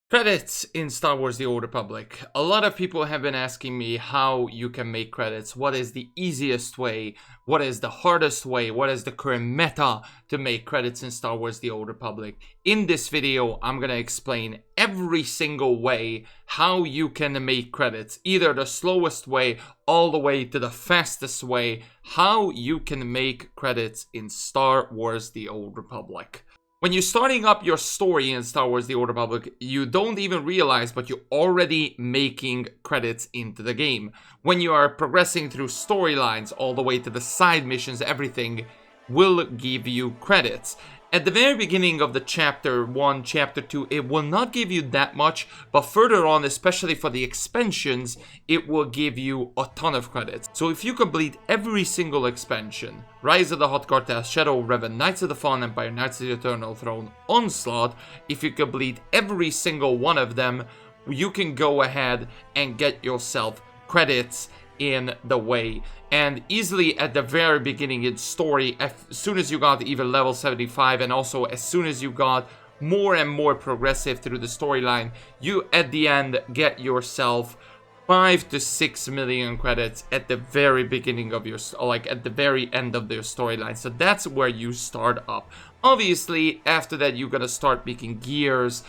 Credits in Star Wars The Old Republic. A lot of people have been asking me how you can make credits, what is the easiest way, what is the hardest way, what is the current meta to make credits in Star Wars The Old Republic. In this video, I'm gonna explain every single way how you can make credits, either the slowest way all the way to the fastest way, how you can make credits in Star Wars The Old Republic. When you're starting up your story in Star Wars The Old Republic, you don't even realize, but you're already making credits into the game. When you are progressing through storylines all the way to the side missions, everything will give you credits. At the very beginning of the chapter 1, chapter 2, it will not give you that much, but further on, especially for the expansions, it will give you a ton of credits. So if you complete every single expansion, Rise of the Hot Cartel, Shadow of Revan, Knights of the Fallen Empire, Knights of the Eternal Throne, Onslaught, if you complete every single one of them, you can go ahead and get yourself credits in the way. And easily at the very beginning in story, as soon as you got even level 75, and also as soon as you got more and more progressive through the storyline, you at the end get yourself 5 to 6 million credits at the very beginning of your, like at the very end of their storyline. So that's where you start up. Obviously, after that, you're gonna start making gears,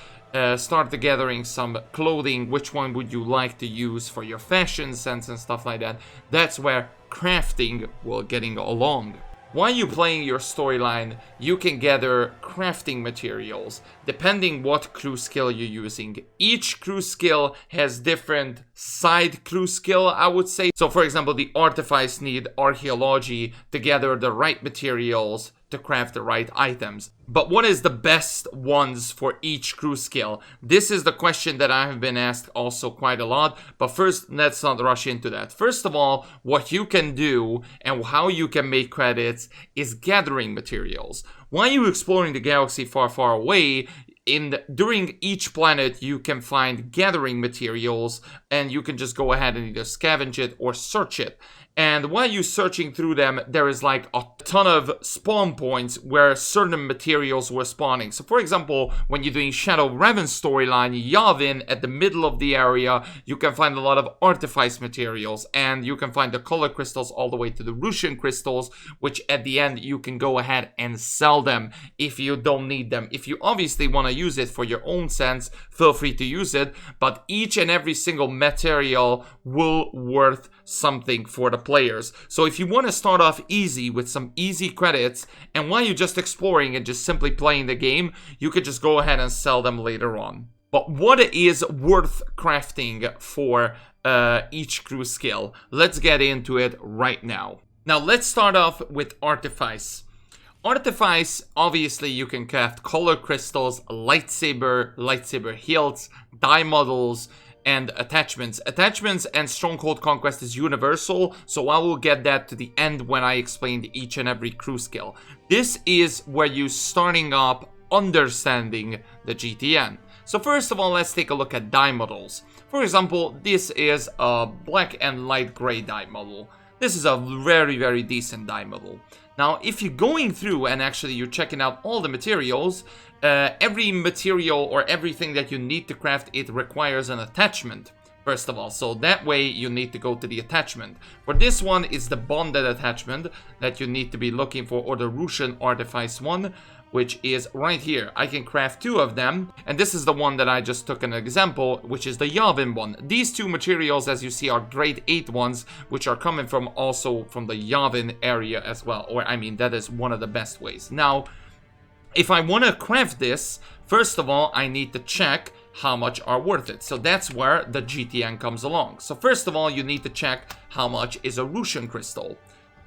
start gathering some clothing. Which one would you like to use for your fashion sense and stuff like that? That's where crafting will getting along. While you're playing your storyline, you can gather crafting materials depending what crew skill you're using. Each crew skill has different side crew skill, I would say. So for example, the artifice need archaeology to gather the right materials to craft the right items. But what is the best ones for each crew skill? This is the question that I have been asked also quite a lot, but first let's not rush into that. First of all, what you can do and how you can make credits is gathering materials. While you're exploring the galaxy far, far away, during each planet you can find gathering materials, and you can just go ahead and either scavenge it or search it. And while you're searching through them, there is like a ton of spawn points where certain materials were spawning. So for example, when you're doing Shadow of Revan storyline, Yavin, at the middle of the area, you can find a lot of artifice materials, and you can find the color crystals all the way to the Russian crystals, which at the end you can go ahead and sell them if you don't need them. If you obviously want to use it for your own sense, feel free to use it, but each and every single material will worth something for the players. So if you want to start off easy with some easy credits, and while you're just exploring and just simply playing the game, you could just go ahead and sell them later on. But what is worth crafting for each crew skill? Let's get into it right now. Now let's start off with artifice. Artifice, obviously you can craft color crystals, lightsaber hilts, die models, and attachments. Attachments and Stronghold Conquest is universal, so I will get that to the end when I explain each and every crew skill. This is where you're starting up understanding the GTN. So first of all, let's take a look at die models. For example, this is a black and light gray die model. This is a very, very decent die model. Now, if you're going through and actually you're checking out all the materials, every material or everything that you need to craft, it requires an attachment, first of all. So that way you need to go to the attachment. For this one, it's the bonded attachment that you need to be looking for, or the Russian artifice one, which is right here. I can craft 2 of them, and this is the one that I just took an example, which is the Yavin one. These 2 materials, as you see, are grade 8 ones, which are coming from also from the Yavin area as well, or I mean, that is one of the best ways. Now, if I want to craft this, first of all, I need to check how much are worth it. So that's where the GTN comes along. So first of all, you need to check how much is a Russian crystal.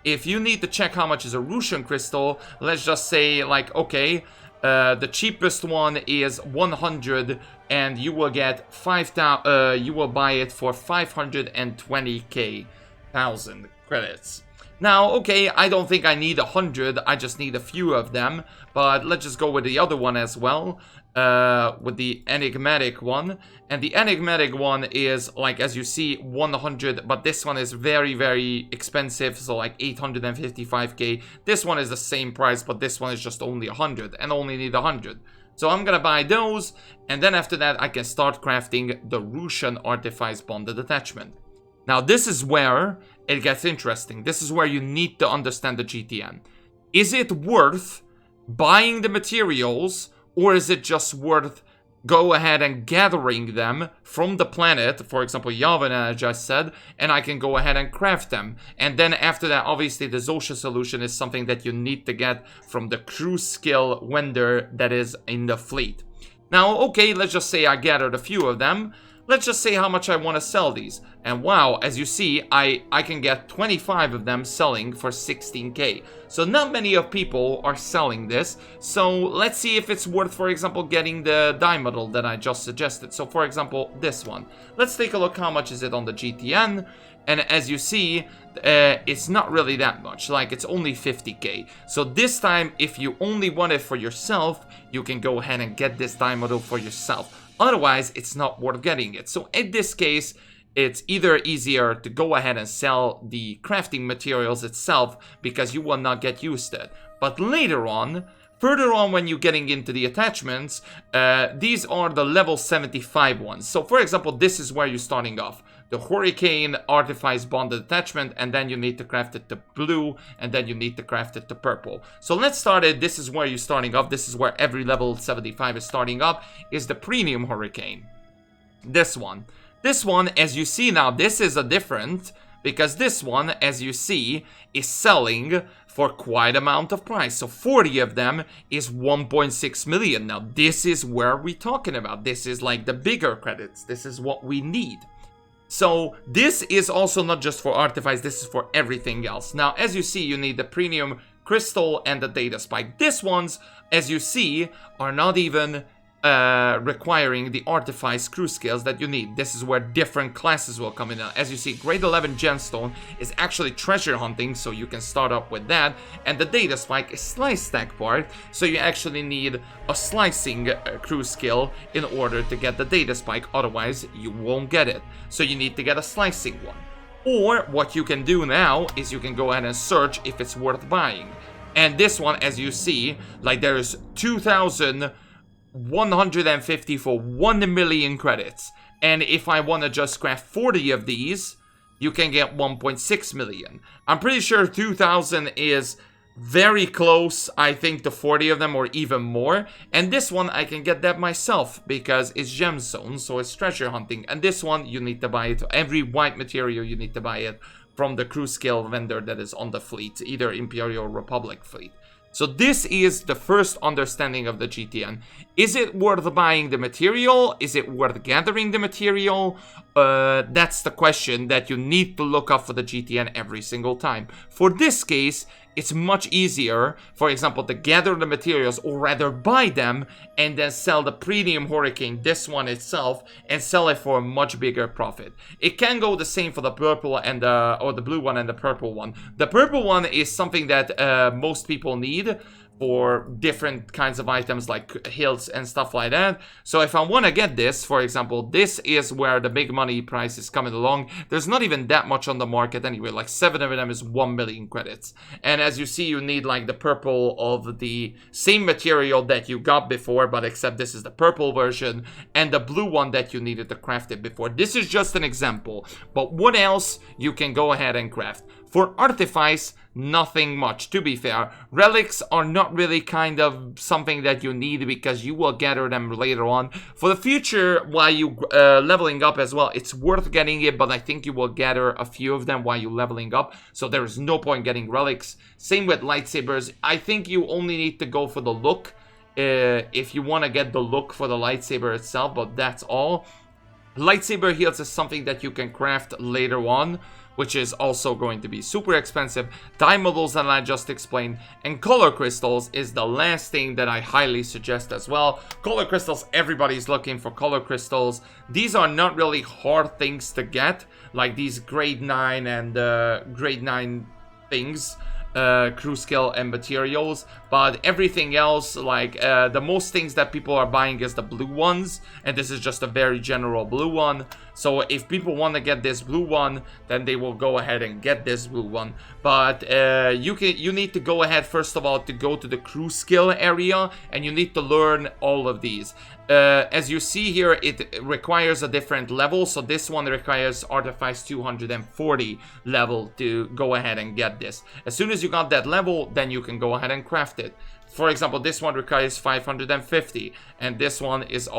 If you need to check how much is a Russian crystal, let's just say, like, okay, the cheapest one is 100, and you will get 5,000. You will buy it for 520,000 credits. Now, okay, I don't think I need 100. I just need a few of them. But let's just go with the other one as well. With the enigmatic one, and the enigmatic one is, like, as you see, 100, but this one is very, very expensive, so like 855k. This one is the same price, but this one is just only 100 and only need 100. So I'm gonna buy those, and then after that I can start crafting the Russian Artifice Bonded Attachment. Now this is where it gets interesting. This is where you need to understand the GTN. Is it worth buying the materials, or is it just worth go ahead and gathering them from the planet, for example Yavin, I just said, and I can go ahead and craft them. And then after that, obviously the Zosha solution is something that you need to get from the crew skill vendor that is in the fleet. Now, okay, let's just say I gathered a few of them. Let's just say how much I want to sell these. And wow, as you see, I can get 25 of them selling for 16k. So not many of people are selling this. So let's see if it's worth, for example, getting the dye model that I just suggested. So for example, this one. Let's take a look how much is it on the GTN. And as you see, it's not really that much. Like, it's only 50k. So this time, if you only want it for yourself, you can go ahead and get this dye model for yourself. Otherwise, it's not worth getting it. So in this case, it's either easier to go ahead and sell the crafting materials itself because you will not get used to it. But later on, further on when you're getting into the attachments, these are the level 75 ones. So for example, this is where you're starting off. The Hurricane Artifice Bonded Attachment, and then you need to craft it to blue, and then you need to craft it to purple. So let's start it. This is where you're starting off. This is where every level 75 is starting up, is the Premium Hurricane. This one. This one, as you see now, this is a different, because this one, as you see, is selling for quite amount of price. So 40 of them is 1.6 million. Now, this is where we're talking about. This is like the bigger credits. This is what we need. So this is also not just for Artifice, this is for everything else. Now, as you see, you need the Premium Crystal and the Data Spike. These ones, as you see, are not even requiring the Artifice crew skills that you need. This is where different classes will come in. As you see, Grade 11 Gemstone is actually treasure hunting, so you can start up with that. And the Data Spike is Slice Stack part, so you actually need a slicing crew skill in order to get the Data Spike, otherwise you won't get it. So you need to get a slicing one. Or what you can do now is you can go ahead and search if it's worth buying. And this one, as you see, like there's 2,150 for 1 million credits. And if I want to just craft 40 of these, you can get 1.6 million. I'm pretty sure 2,000 is very close, I think, to 40 of them or even more. And this one, I can get that myself because it's gemstone, so it's treasure hunting. And this one, you need to buy it. Every white material, you need to buy it from the crew skill vendor that is on the fleet, either Imperial or Republic fleet. So this is the first understanding of the GTN. Is it worth buying the material? Is it worth gathering the material? That's the question that you need to look up for the GTN every single time. For this case, it's much easier, for example, to gather the materials or rather buy them and then sell the Premium Hurricane, this one itself, and sell it for a much bigger profit. It can go the same for the purple and or the blue one and the purple one. The purple one is something that most people need for different kinds of items like hills and stuff like that. So if I want to get this, for example, this is where the big money price is coming along. There's not even that much on the market anyway, like 7 of them is 1 million credits. And as you see, you need like the purple of the same material that you got before, but except this is the purple version, and the blue one that you needed to craft it before. This is just an example, but what else you can go ahead and craft? For Artifice, nothing much, to be fair. Relics are not really kind of something that you need because you will gather them later on. For the future, while you leveling up as well, it's worth getting it, but I think you will gather a few of them while you're leveling up, so there is no point getting relics. Same with lightsabers. I think you only need to go for the look if you want to get the look for the lightsaber itself, but that's all. Lightsaber heals is something that you can craft later on, which is also going to be super expensive. Dye models that I just explained, and color crystals is the last thing that I highly suggest as well. Color crystals, everybody's looking for color crystals. These are not really hard things to get, like these grade 9 and grade 9 things. crew skill and materials, but everything else, like the most things that people are buying is the blue ones, and this is just a very general blue one. So if people want to get this blue one, then they will go ahead and get this blue one. But you need to go ahead first of all to go to the crew skill area, and you need to learn all of these. As you see here, it requires a different level. So this one requires Artifice 240 level to go ahead and get this. As soon as you got that level, then you can go ahead and craft it. For example, this one requires 550, and this one is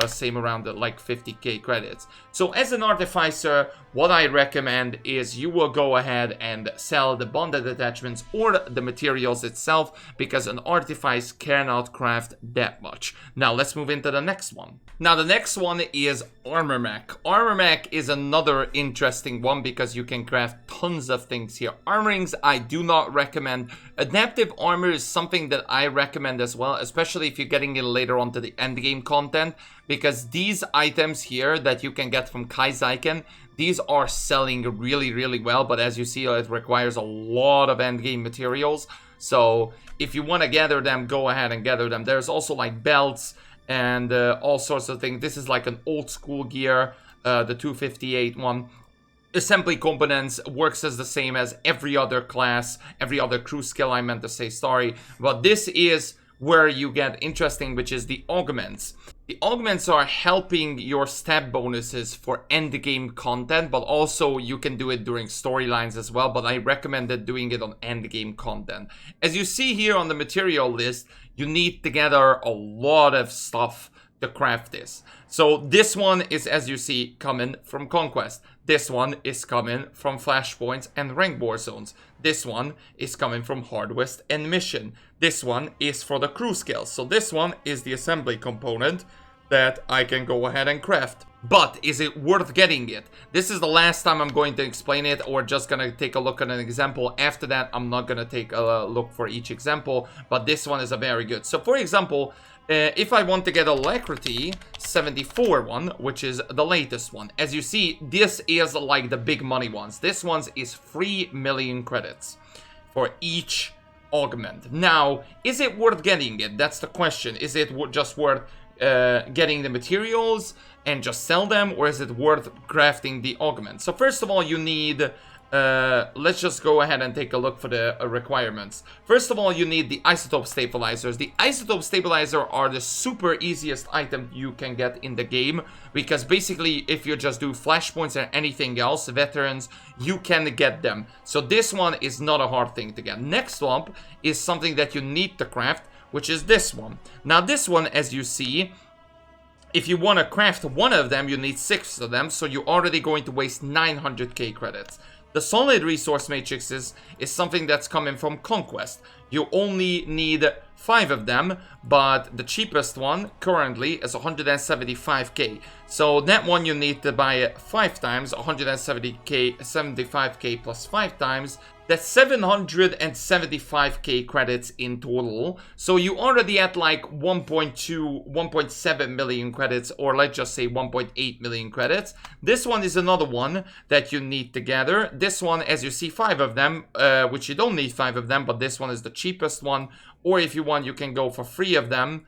same around like 50k credits. So as an artificer, what I recommend is you will go ahead and sell the bonded attachments or the materials itself, because an artifice cannot craft that much. Now let's move into the next one. Now the next one is Armor Mech. Armor Mech is another interesting one because you can craft tons of things here. Armorings I do not recommend. Adaptive armor is something that I recommend as well, especially if you're getting it later on to the end game content, because these items here that you can get from Kaizaiken, these are selling really, really well, but as you see, it requires a lot of end game materials. So if you want to gather them, go ahead and gather them. There's also like belts and all sorts of things. This is like an old school gear, the 258 one. Assembly components works as the same as every other class, every other crew skill, I meant to say, sorry. But this is where you get interesting, which is the augments. The augments are helping your stat bonuses for end game content, but also you can do it during storylines as well, but I recommended doing it on end game content. As you see here on the material list, you need to gather a lot of stuff to craft this. So this one is, as you see, coming from Conquest. This one is coming from Flashpoints and Rank War Zones. This one is coming from Hardwest and Mission. This one is for the crew skills. So this one is the assembly component that I can go ahead and craft. But is it worth getting it? This is the last time I'm going to explain it, or just gonna take a look at an example. After that, I'm not gonna take a look for each example, but this one is a very good. So for example, if I want to get a Alacrity 74 one, which is the latest one, as you see, this is like the big money ones. This one is 3 million credits for each augment. Now, is it worth getting it? That's the question. Is it just worth getting the materials and just sell them, or is it worth crafting the augment? So first of all, you need let's just go ahead and take a look for the requirements. First of all, you need the isotope stabilizers. The isotope stabilizer are the super easiest item you can get in the game, because basically if you just do flashpoints and anything else, veterans, you can get them. So this one is not a hard thing to get. Next up is something that you need to craft, which is this one. Now this one, as you see, if you want to craft one of them, you need 6 of them, so you're already going to waste 900k credits. The solid resource matrices is something that's coming from Conquest. You only need 5 of them, but the cheapest one currently is 175k. So that one you need to buy it 5 times, 170k, 75k plus 5 times. That's 775k credits in total. So you already at like 1.7 million credits, or let's just say 1.8 million credits. This one is another one that you need to gather. This one, as you see, 5 of them, which you don't need 5 of them, but this one is the cheapest one. Or if you want, you can go for 3 of them.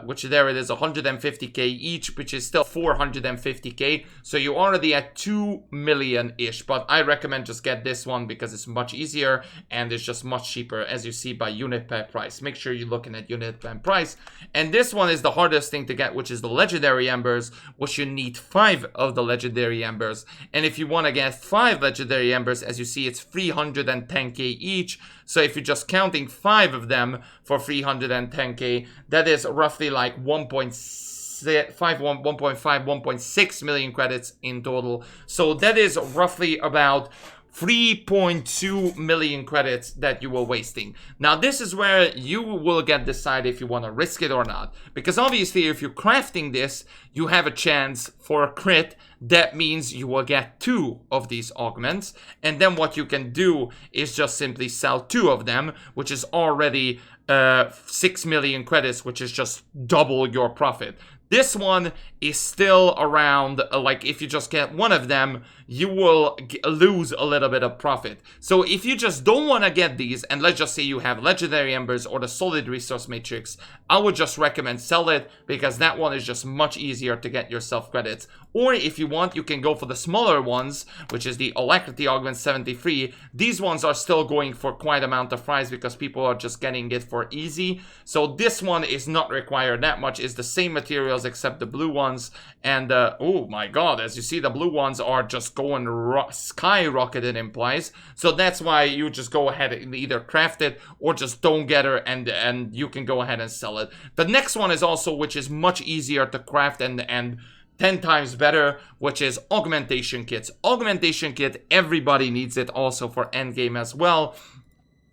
Which there it is, 150k each, which is still 450k. So you're already at 2 million-ish, but I recommend just get this one because it's much easier and it's just much cheaper, as you see, by unit per price. Make sure you're looking at unit per price. And this one is the hardest thing to get, which is the legendary embers, which you need 5 of the legendary embers. And if you want to get 5 legendary embers, as you see, it's 310k each. So if you're just counting 5 of them for 310k, that is roughly like 1.5, 1.6 million credits in total. So that is roughly about 3.2 million credits that you are wasting. Now this is where you will decide if you want to risk it or not. Because obviously if you're crafting this, you have a chance for a crit. That means you will get 2 of these augments. And then what you can do is just simply sell 2 of them, which is already 6 million credits, which is just double your profit. This one is still around, like if you just get one of them, you will lose a little bit of profit. So if you just don't want to get these, and let's just say you have Legendary Embers or the Solid Resource Matrix, I would just recommend sell it, because that one is just much easier to get yourself credits. Or if you want, you can go for the smaller ones, which is the Alacrity Augment 73. These ones are still going for quite amount of price because people are just getting it for easy. So this one is not required that much. It's the same materials except the blue ones. And oh my god, as you see, the blue ones are just going skyrocketed in price. So that's why you just go ahead and either craft it or just don't get her, and you can go ahead and sell it. The next one is also, which is much easier to craft and 10 times better, which is augmentation kits. Augmentation kit, everybody needs it also for endgame as well.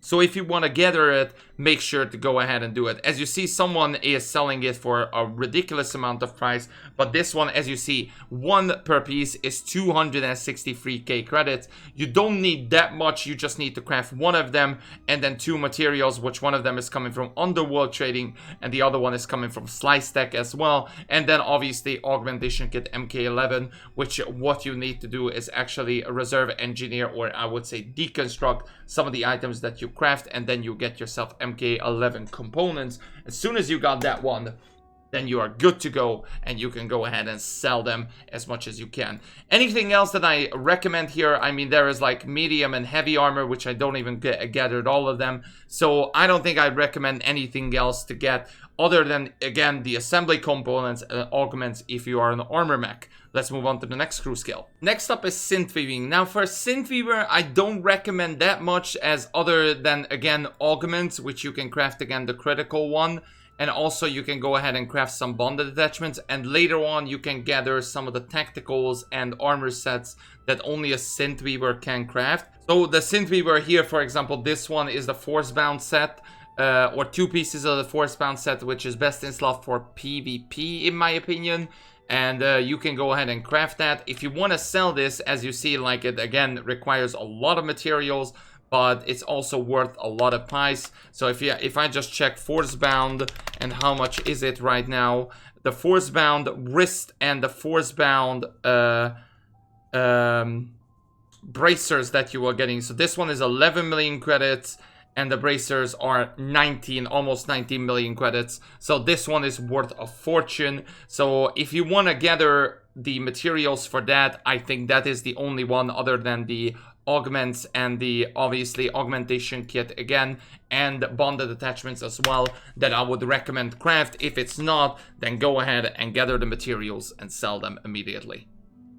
So if you want to gather it, make sure to go ahead and do it. As you see, someone is selling it for a ridiculous amount of price, but this one, as you see, one per piece is 263k credits. You don't need that much, you just need to craft one of them, and then 2 materials, which one of them is coming from Underworld Trading, and the other one is coming from Slice Tech as well. And then obviously Augmentation Kit MK11, which what you need to do is actually reserve engineer, or I would say deconstruct some of the items that you craft, and then you get yourself MK11 components. As soon as you got that one, then you are good to go, and you can go ahead and sell them as much as you can. Anything else that I recommend here? I mean, there is like medium and heavy armor, which I don't even gathered all of them, so I don't think I'd recommend anything else to get other than, again, the assembly components and augments if you are an armor mech. Let's move on to the next crew skill. Next up is synth weaving. Now for synth weaver, I don't recommend that much, as other than, again, augments, which you can craft, again, the critical one. And also you can go ahead and craft some bonded attachments, and later on you can gather some of the tacticals and armor sets that only a synth weaver can craft. So the synth weaver here, for example, this one is the force bound set, or 2 pieces of the force bound set, which is best in slot for PvP in my opinion. And you can go ahead and craft that. If you want to sell this, as you see, like, it again requires a lot of materials, but it's also worth a lot of price. So if I just check force bound and how much is it right now, the force bound wrist and the force bound bracers that you are getting. So this one is 11 million credits, and the bracers are 19, almost 19 million credits. So this one is worth a fortune. So if you want to gather the materials for that, I think that is the only one, other than the augments and the obviously augmentation kit again, and bonded attachments as well, that I would recommend craft. If it's not, then go ahead and gather the materials and sell them immediately.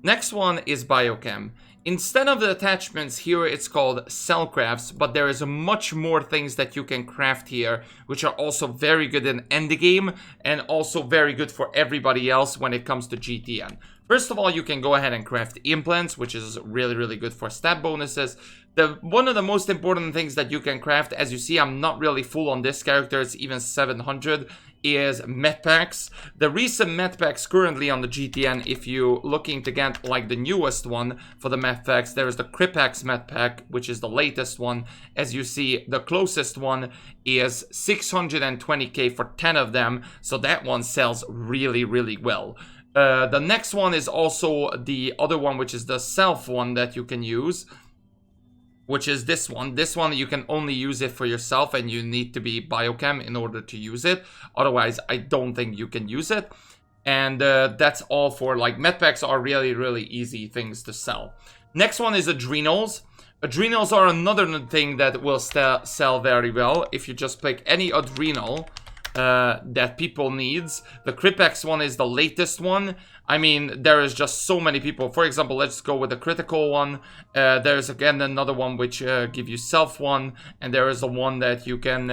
Next one is biochem. Instead of the attachments here, it's called cell crafts, but there is much more things that you can craft here, which are also very good in endgame, and also very good for everybody else when it comes to GTN. First of all, you can go ahead and craft implants, which is really, really good for stat bonuses. One of the most important things that you can craft, as you see, I'm not really full on this character, it's even 700, is med packs. The recent med packs currently on the GTN, if you're looking to get like the newest one for the med packs, there is the Cripax med pack, which is the latest one. As you see, the closest one is 620k for 10 of them, so that one sells really, really well. The next one is also the other one, which is the self one that you can use, which is this one. This one, you can only use it for yourself, and you need to be biochem in order to use it. Otherwise, I don't think you can use it. And that's all for, like, medpacks are really, really easy things to sell. Next one is adrenals. Adrenals are another thing that will sell very well. If you just pick any adrenal that people needs. The Cripax one is the latest one. I mean, there is just so many people. For example, let's go with the critical one. There's again another one which give you self one, and there is a one that you can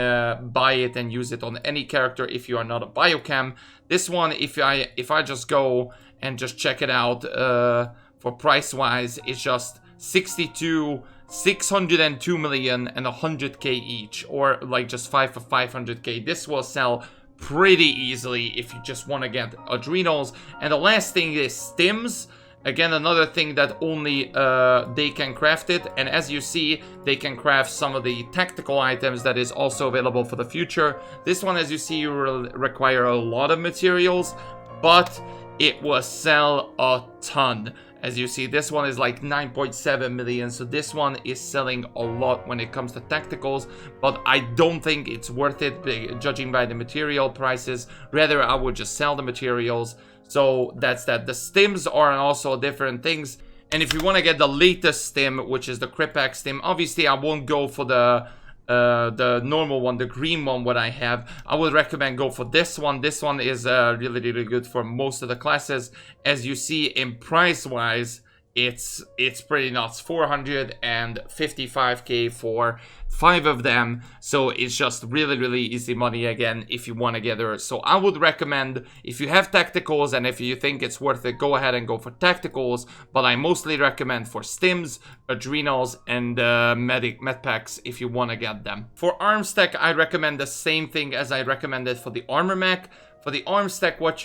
buy it and use it on any character if you are not a biochem. This one, if I just go and just check it out for price wise, it's just 602 million and 100k each, or like just 5 for 500k. This will sell pretty easily if you just want to get adrenals. And the last thing is stims. Again, another thing that only they can craft it, and as you see, they can craft some of the tactical items that is also available for the future. This one, as you see, you will require a lot of materials, but it will sell a ton. As you see, this one is like 9.7 million, so this one is selling a lot when it comes to tacticals, but I don't think it's worth it, judging by the material prices. Rather, I would just sell the materials. So that's that. The stims are also different things, and if you want to get the latest stim, which is the Kripak stim, obviously I won't go for the normal one, the green one, what I have. I would recommend go for this one. This one is really, really good for most of the classes. As you see, in price wise, it's pretty nuts. 455k for 5 of them, so it's just really, really easy money again if you want to get her. So I would recommend, if you have tacticals and if you think it's worth it, go ahead and go for tacticals, but I mostly recommend for stims, adrenals, and med packs if you want to get them. For arms tech, I recommend the same thing as I recommended for the armor mech. For the arms tech, what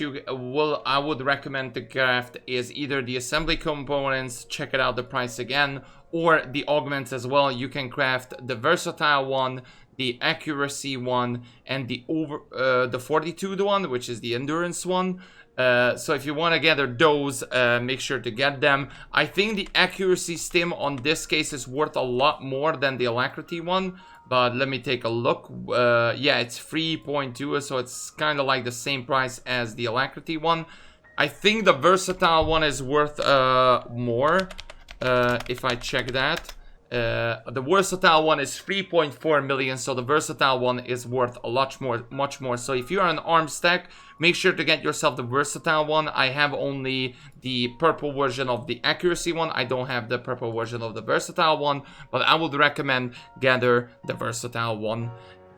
I would recommend to craft is either the assembly components, check it out the price again, or the augments as well. You can craft the versatile one, the accuracy one, and the fortitude one, which is the endurance one. So if you want to gather those, make sure to get them. I think the accuracy stim on this case is worth a lot more than the alacrity one, but let me take a look. Yeah, it's 3.2, so it's kind of like the same price as the alacrity one. I think the versatile one is worth more, if I check that. The versatile one is 3.4 million, so the versatile one is worth a lot more, much more. So if you're an arms tech, make sure to get yourself the versatile one. I have only the purple version of the accuracy one. I don't have the purple version of the versatile one, but I would recommend gather the versatile one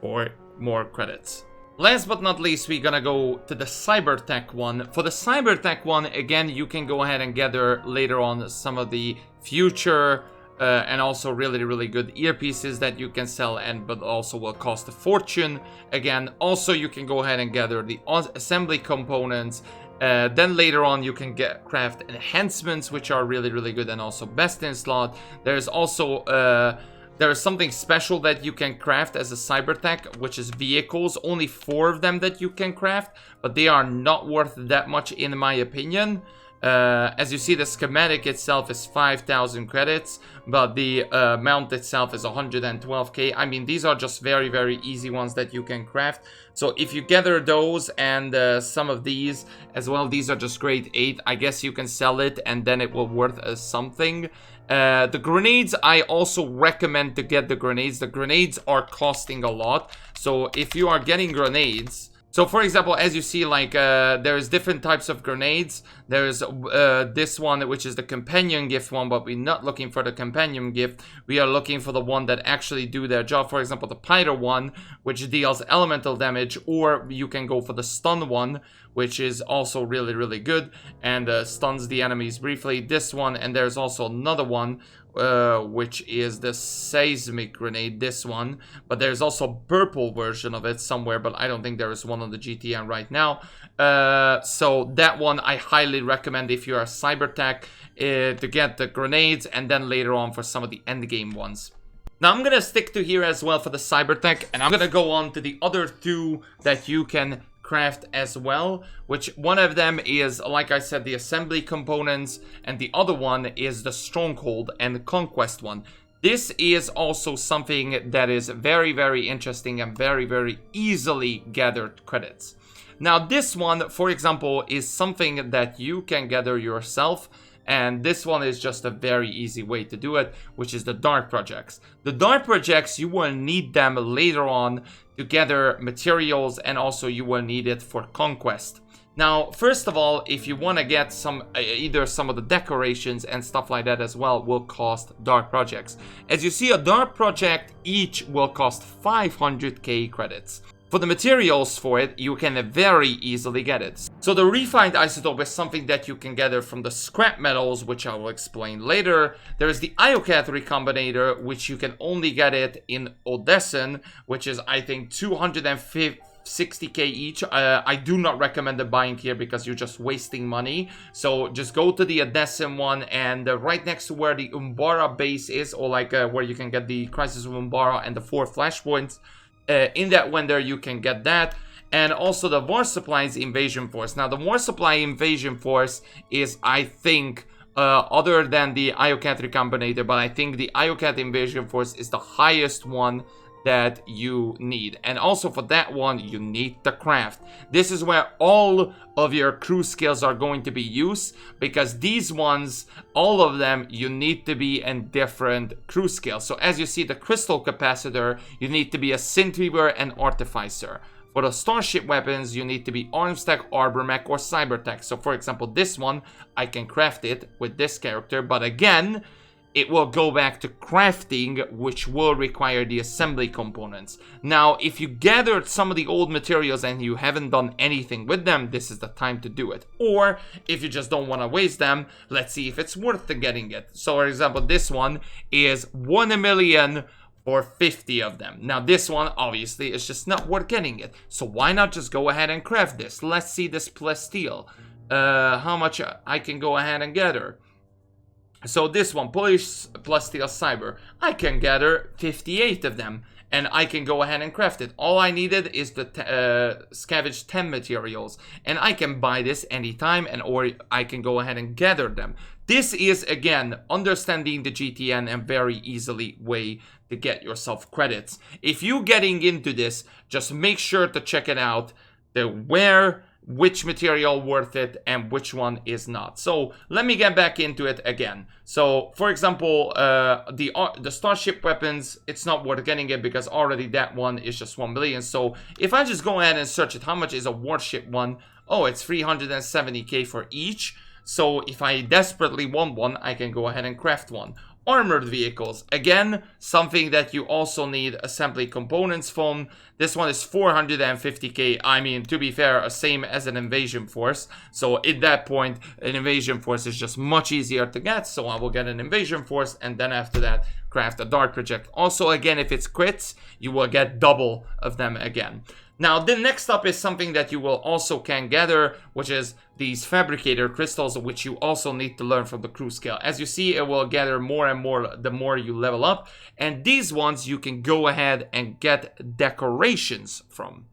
for more credits. Last but not least, we're gonna go to the cyber tech one. For the cyber tech one, again, you can go ahead and gather later on some of the future and also really, really good earpieces that you can sell, but also will cost a fortune. Again, also you can go ahead and gather the assembly components. Then later on you can craft enhancements, which are really, really good, and also best in slot. There's also there is something special that you can craft as a cyber tech, which is vehicles. Only 4 of them that you can craft, but they are not worth that much in my opinion. As you see, the schematic itself is 5,000 credits, but the mount itself is 112k. I mean, these are just very, very easy ones that you can craft. So if you gather those and some of these as well, these are just grade 8. I guess you can sell it and then it will worth something. The grenades, I also recommend to get the grenades. The grenades are costing a lot. So if you are getting grenades... So for example, as you see, like there's different types of grenades. There's this one, which is the companion gift one, but we're not looking for the companion gift. We are looking for the one that actually do their job. For example, the pyro one, which deals elemental damage, or you can go for the stun one, which is also really, really good and stuns the enemies briefly. This one, and there's also another one, which is the seismic grenade, this one, but there's also a purple version of it somewhere, but I don't think there is one on the GTN right now. So that one I highly recommend if you're a cyber tech, to get the grenades, and then later on for some of the end game ones. Now I'm gonna stick to here as well for the cyber tech, and I'm gonna go on to the other 2 that you can craft as well, which one of them is, like I said, the assembly components, and the other one is the stronghold and the conquest one. This is also something that is very, very interesting and very, very easily gathered credits. Now this one, for example, is something that you can gather yourself, and this one is just a very easy way to do it, which is the dart projects. The dart projects, you will need them later on to gather materials, and also you will need it for conquest. Now, first of all, if you want to get some, either some of the decorations and stuff like that as well, will cost dart projects. As you see, a dart project each will cost 500k credits. For the materials for it, you can very easily get it. So the refined isotope is something that you can gather from the scrap metals, which I will explain later. There is the IOCAT recombinator, which you can only get it in Odessen, which is, I think, 260k each. I do not recommend the buying here because you're just wasting money. So just go to the Odessen one, and right next to where the Umbara base is, or like where you can get the Crisis of Umbara and the 4 flashpoints, in that window you can get that. and also the War Supplies Invasion Force. Now the War Supply Invasion Force is, I think, other than the IOCAT Recombinator, but I think the IOCAT Invasion Force is the highest one that you need. And also for that one, you need the craft. This is where all of your crew skills are going to be used, because these ones, all of them, you need to be in different crew skills. So as you see, the Crystal Capacitor, you need to be a Synthweaver and Artificer. For the Starship weapons, you need to be Armstech, Arbormech, or Cybertech. So for example, this one, I can craft it with this character, but again, it will go back to crafting, which will require the assembly components. Now, if you gathered some of the old materials and you haven't done anything with them, this is the time to do it. Or, if you just don't want to waste them, let's see if it's worth getting it. So, for example, this one is 1 million for 50 of them. Now, this one, obviously, is just not worth getting it. So, why not just go ahead and craft this? Let's see this plasteel. How much I can go ahead and gather. So this one, Polish Plasteel Cyber, I can gather 58 of them, and I can go ahead and craft it. All I needed is the scavenge 10 materials, and I can buy this anytime, or I can go ahead and gather them. This is, again, understanding the GTN and very easily way to get yourself credits. If you're getting into this, just make sure to check it out, which material worth it and which one is not. So let me get back into it again. So for example, the Starship weapons, it's not worth getting it because already that one is just 1 million. So if I just go ahead and search it, how much is a Warship one? Oh, it's 370k for each. So if I desperately want one, I can go ahead and craft one. Armored vehicles, again, something that you also need assembly components from. This one is 450k. I mean, to be fair, same as an invasion force. So at that point, an invasion force is just much easier to get. So I will get an invasion force, and then after that, craft a dart project. Also, again, if it's crits, you will get double of them again. Now, the next up is something that you will also can gather, which is these fabricator crystals, which you also need to learn from the crew skill. As you see, it will gather more and more the more you level up. And these ones you can go ahead and get decorations from.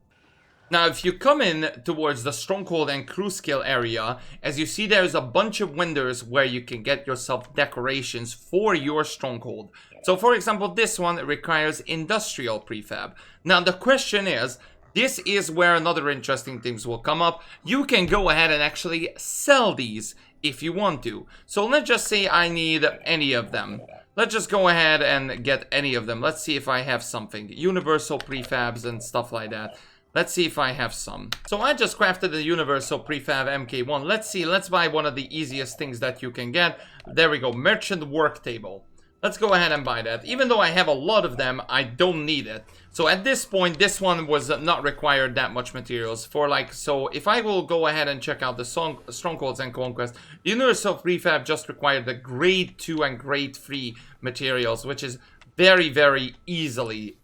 Now, if you come in towards the stronghold and crew skill area, as you see, there's a bunch of windows where you can get yourself decorations for your stronghold. So, for example, this one requires industrial prefab. Now, the question is, this is where another interesting things will come up. You can go ahead and actually sell these if you want to. So let's just say I need any of them. Let's just go ahead and get any of them. Let's see if I have something. Universal prefabs and stuff like that. Let's see if I have some. So I just crafted a universal prefab MK1. Let's see, let's buy one of the easiest things that you can get. There we go, merchant work table. Let's go ahead and buy that. Even though I have a lot of them, I don't need it. So at this point, this one was not required that much materials for like, so if I will go ahead and check out the Strongholds and Conquest, Universal Prefab just required the grade 2 and grade 3 materials, which is very, very easily,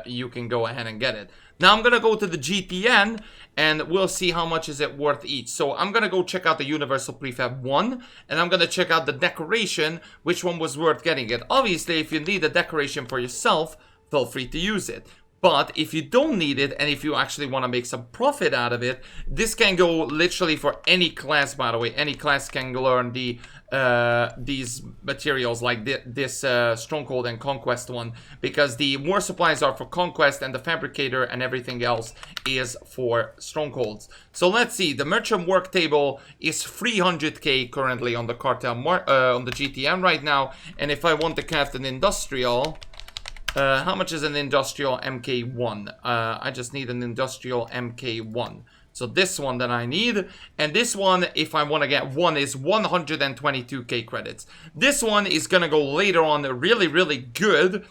you can go ahead and get it. Now I'm gonna go to the GTN and we'll see how much is it worth each. So I'm gonna go check out the Universal Prefab 1 and I'm gonna check out the decoration, which one was worth getting it. Obviously, if you need a decoration for yourself, feel free to use it. But if you don't need it, and if you actually want to make some profit out of it, this can go literally for any class, by the way. Any class can learn these materials like this Stronghold and Conquest one, because the war supplies are for Conquest and the Fabricator and everything else is for Strongholds. So let's see, the Merchant Work Table is 300k currently on the Cartel on the GTN right now, and if I want to craft an Industrial... how much is an industrial MK1? I just need an industrial MK1. So this one that I need. And this one, if I want to get one, is 122k credits. This one is going to go later on really, really good.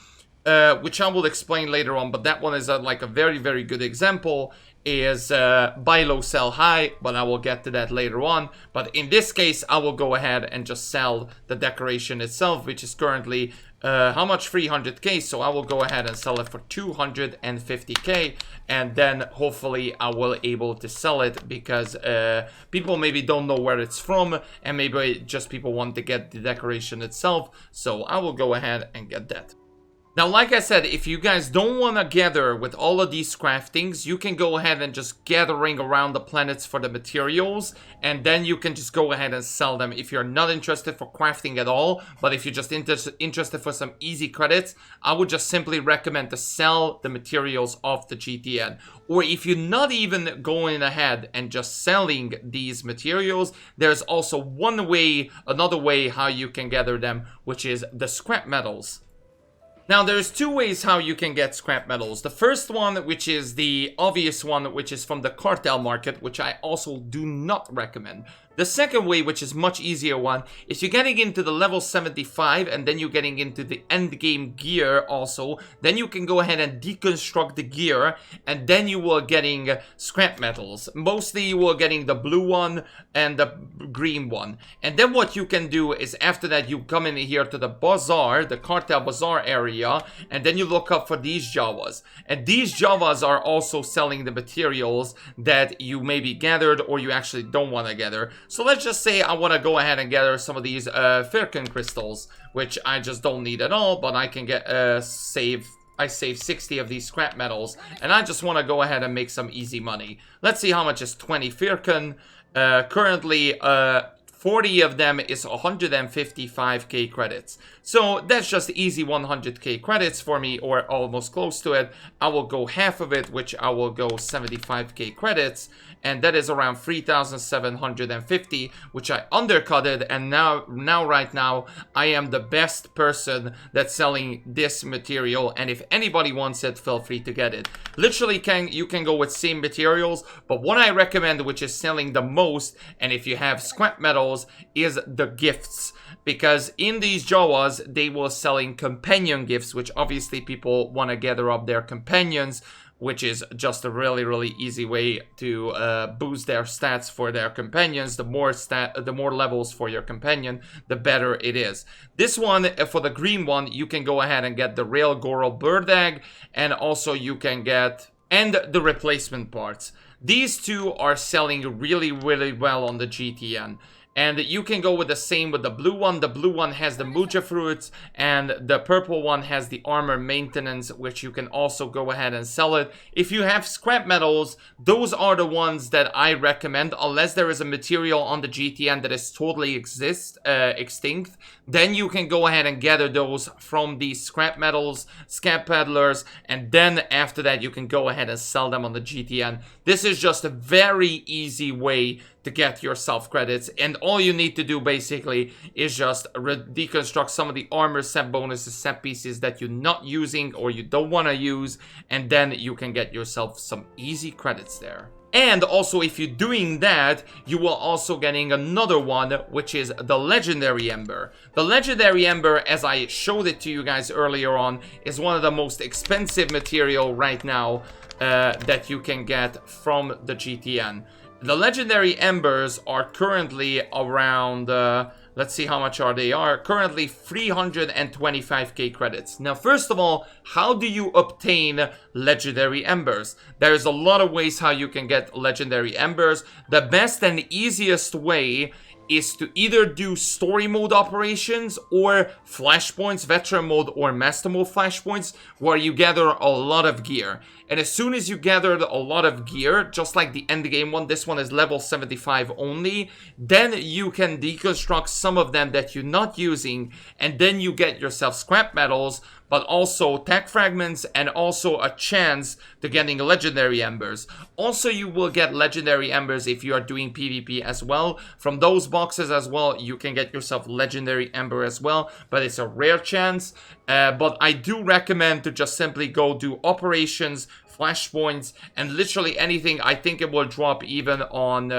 Which I will explain later on. But that one is like a very, very good example. Is buy low, sell high, but I will get to that later on. But in this case, I will go ahead and just sell the decoration itself, which is currently how much? 300k. So I will go ahead and sell it for 250k, and then hopefully I will able to sell it because people maybe don't know where it's from, and maybe just people want to get the decoration itself. So I will go ahead and get that. Now, like I said, if you guys don't want to gather with all of these craftings, you can go ahead and just gathering around the planets for the materials, and then you can just go ahead and sell them if you're not interested for crafting at all. But if you're just interested for some easy credits, I would just simply recommend to sell the materials off the GTN. Or if you're not even going ahead and just selling these materials, there's also another way how you can gather them, which is the scrap metals. Now, there's two ways how you can get scrap metals. The first one, which is the obvious one, which is from the Cartel Market, which I also do not recommend. The second way, which is much easier one, is you're getting into the level 75 and then you're getting into the end game gear also. Then you can go ahead and deconstruct the gear and then you will getting scrap metals. Mostly you will getting the blue one and the green one. And then what you can do is after that you come in here to the bazaar, the Cartel Bazaar area, and then you look up for these Javas. And these Javas are also selling the materials that you maybe gathered or you actually don't want to gather. So let's just say I want to go ahead and gather some of these Firkin crystals, which I just don't need at all, but I can get I save 60 of these scrap metals, and I just want to go ahead and make some easy money. Let's see how much is 20 Firkin. Currently, 40 of them is 155k credits. So that's just easy 100k credits for me, or almost close to it. I will go half of it, which I will go 75k credits. And that is around 3,750, which I undercutted. And now right now, I am the best person that's selling this material. And if anybody wants it, feel free to get it. Literally, you can go with same materials. But what I recommend, which is selling the most, and if you have scrap metals, is the gifts. Because in these Jawas, they will selling companion gifts, which obviously people want to gather up their companions, which is just a really, really easy way to boost their stats for their companions. The more levels for your companion, the better it is. This one, for the green one, you can go ahead and get the Rail Goral Bird Egg, and also you can get, and the replacement parts. These two are selling really, really well on the GTN. And you can go with the same with the blue one. The blue one has the Muja fruits, and the purple one has the armor maintenance, which you can also go ahead and sell it. If you have scrap metals, those are the ones that I recommend, unless there is a material on the GTN that is totally extinct. Then you can go ahead and gather those from these scrap metals, scrap peddlers, and then after that you can go ahead and sell them on the GTN. This is just a very easy way to get yourself credits, and all you need to do basically is just deconstruct some of the armor set bonuses, set pieces that you're not using or you don't want to use, and then you can get yourself some easy credits there. And also, if you're doing that, you will also getting another one, which is the Legendary Ember. The Legendary Ember, as I showed it to you guys earlier on, is one of the most expensive material right now that you can get from the GTN. The Legendary Embers are currently around, let's see how much they are. Currently 325k credits. Now, first of all, how do you obtain Legendary Embers? There's a lot of ways how you can get Legendary Embers. The best and easiest way is to either do story mode operations or flashpoints, veteran mode or master mode flashpoints, where you gather a lot of gear. And as soon as you gathered a lot of gear, just like the end game one, this one is level 75 only, then you can deconstruct some of them that you're not using, and then you get yourself scrap metals, but also tech fragments, and also a chance to getting legendary embers. Also, you will get legendary embers if you are doing PvP as well. From those boxes as well, you can get yourself legendary ember as well, but it's a rare chance. But I do recommend to just simply go do operations, flashpoints, and literally anything. I think it will drop even on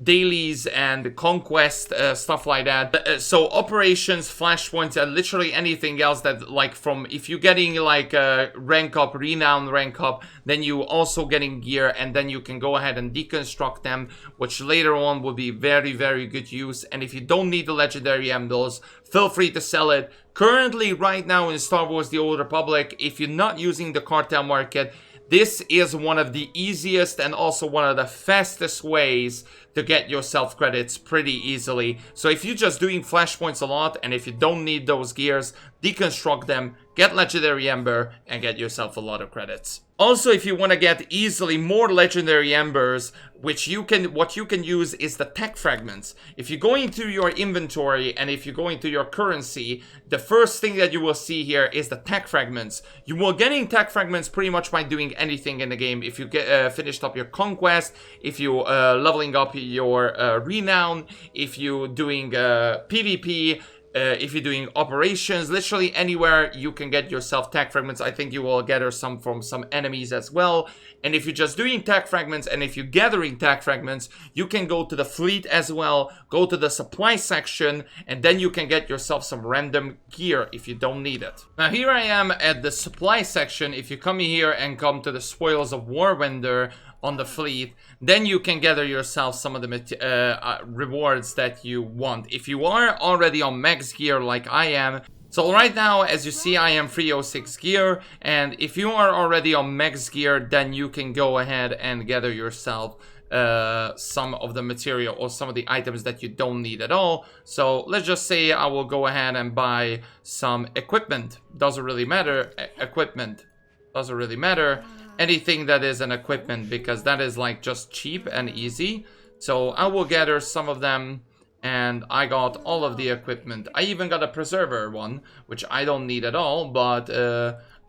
dailies and Conquest, stuff like that. So operations, flashpoints, and literally anything else that, like, from, if you're getting like rank up, renown rank up, then you also getting gear, and then you can go ahead and deconstruct them, which later on will be very, very good use. And if you don't need the legendary emeralds, feel free to sell it. Currently, right now in Star Wars The Old Republic, if you're not using the Cartel Market, this is one of the easiest and also one of the fastest ways to to get yourself credits pretty easily. So if you're just doing flashpoints a lot, and if you don't need those gears, deconstruct them, get legendary Ember, and get yourself a lot of credits. Also, if you want to get easily more legendary Embers, what you can use is the tech fragments. If you go into your inventory and if you go into your currency, the first thing that you will see here is the tech fragments. You will getting tech fragments pretty much by doing anything in the game. If you get finished up your Conquest, if you leveling up your renown, if you doing PvP, if you're doing operations, literally anywhere you can get yourself tech fragments. I think you will gather some from some enemies as well. And if you're just doing tech fragments and if you're gathering tech fragments, you can go to the fleet as well, go to the supply section, and then you can get yourself some random gear if you don't need it. Now here I am at the supply section. If you come here and come to the Spoils of War vendor on the fleet, then you can gather yourself some of the rewards that you want. If you are already on max gear like I am, so right now, as you see, I am 306 gear, and if you are already on max gear, then you can go ahead and gather yourself some of the material or some of the items that you don't need at all. So let's just say I will go ahead and buy some equipment. Doesn't really matter. Equipment doesn't really matter. Anything that is an equipment, because that is like just cheap and easy. So I will gather some of them, and I got all of the equipment. I even got a preserver one, which I don't need at all, but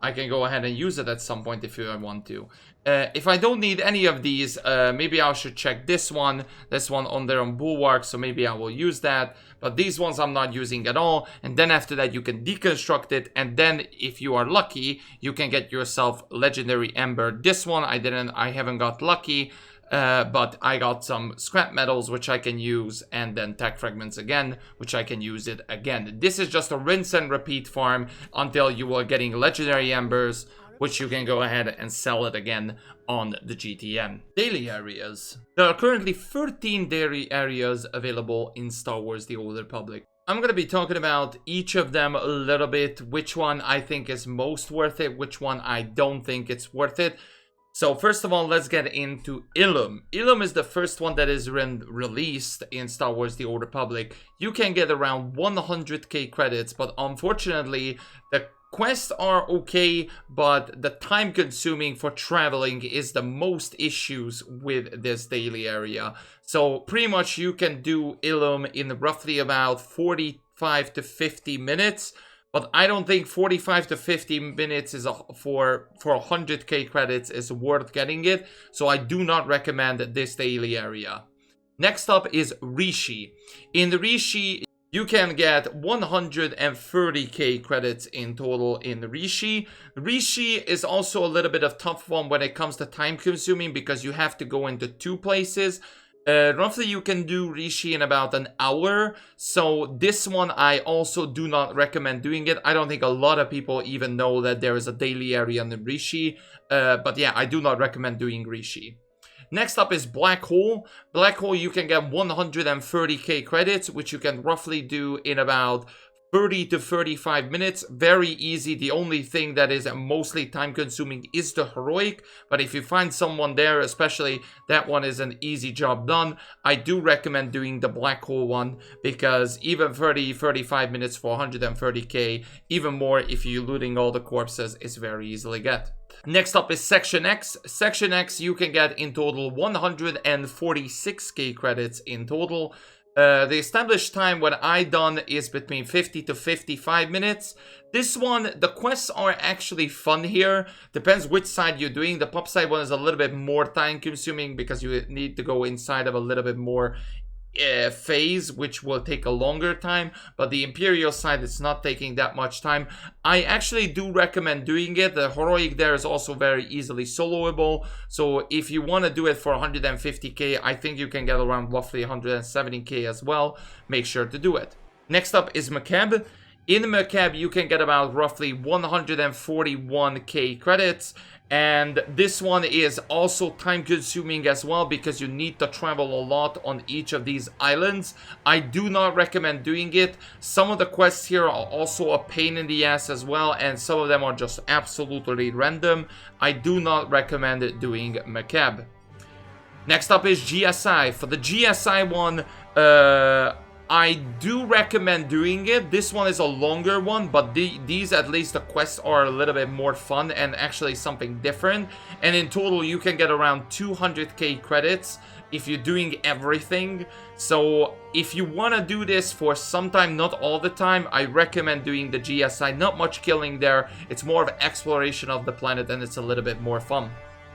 I can go ahead and use it at some point if I want to. If I don't need any of these, maybe I should check this one on there on Bulwark, so maybe I will use that. But these ones I'm not using at all. And then after that you can deconstruct it, and then if you are lucky, you can get yourself legendary Ember. This one I haven't got lucky, but I got some scrap metals which I can use, and then tech fragments again, which I can use it again. This is just a rinse and repeat farm until you are getting legendary Embers, which you can go ahead and sell it again on the GTM. Daily areas. There are currently 13 daily areas available in Star Wars The Old Republic. I'm going to be talking about each of them a little bit, which one I think is most worth it, which one I don't think it's worth it. So first of all, let's get into Ilum. Ilum is the first one that is released in Star Wars The Old Republic. You can get around 100k credits, but unfortunately, the quests are okay, but the time consuming for traveling is the most issues with this daily area. So pretty much you can do Ilum in roughly about 45 to 50 minutes. But I don't think 45 to 50 minutes is for 100k credits is worth getting it. So I do not recommend this daily area. Next up is Rishi. In the Rishi, you can get 130k credits in total in Rishi. Rishi is also a little bit of tough one when it comes to time consuming, because you have to go into two places. Roughly you can do Rishi in about an hour. So this one I also do not recommend doing it. I don't think a lot of people even know that there is a daily area in Rishi. But yeah, I do not recommend doing Rishi. Next up is Black Hole. Black Hole, you can get 130k credits, which you can roughly do in about 30 to 35 minutes. Very easy. The only thing that is mostly time consuming is the heroic, but if you find someone there, especially, that one is an easy job done. I do recommend doing the Black Hole one, because even 30-35 minutes for 130k, even more if you're looting all the corpses, is very easily get. Next up is Section X. Section X, you can get in total 146k credits in total. The established time when I done is between 50 to 55 minutes. This one, the quests are actually fun here. Depends which side you're doing. The pop side one is a little bit more time consuming because you need to go inside of a little bit more phase, which will take a longer time, but the Imperial side is not taking that much time. I actually do recommend doing it. The heroic there is also very easily soloable, so if you want to do it for 150k, I think you can get around roughly 170k as well. Make sure to do it. Next up is Macab. In Macab, you can get about roughly 141k credits. And this one is also time consuming as well, because you need to travel a lot on each of these islands. I do not recommend doing it. Some of the quests here are also a pain in the ass as well, and some of them are just absolutely random. I do not recommend doing Macab. Next up is GSI. For the GSI one, I do recommend doing it. This one is a longer one, but these, at least the quests, are a little bit more fun and actually something different. And in total, you can get around 200k credits if you're doing everything. So if you want to do this for some time, not all the time, I recommend doing the GSI. Not much killing there. It's more of exploration of the planet, and it's a little bit more fun.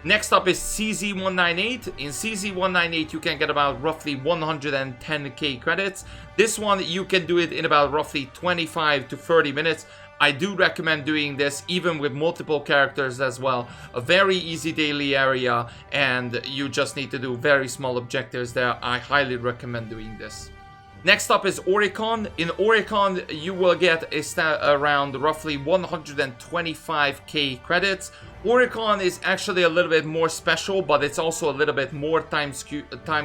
Next up is CZ198. In CZ198, you can get about roughly 110k credits. This one, you can do it in about roughly 25 to 30 minutes. I do recommend doing this even with multiple characters as well. A very easy daily area, and you just need to do very small objectives there. I highly recommend doing this. Next up is Oricon. In Oricon, you will get around roughly 125k credits. Oricon is actually a little bit more special, but it's also a little bit more time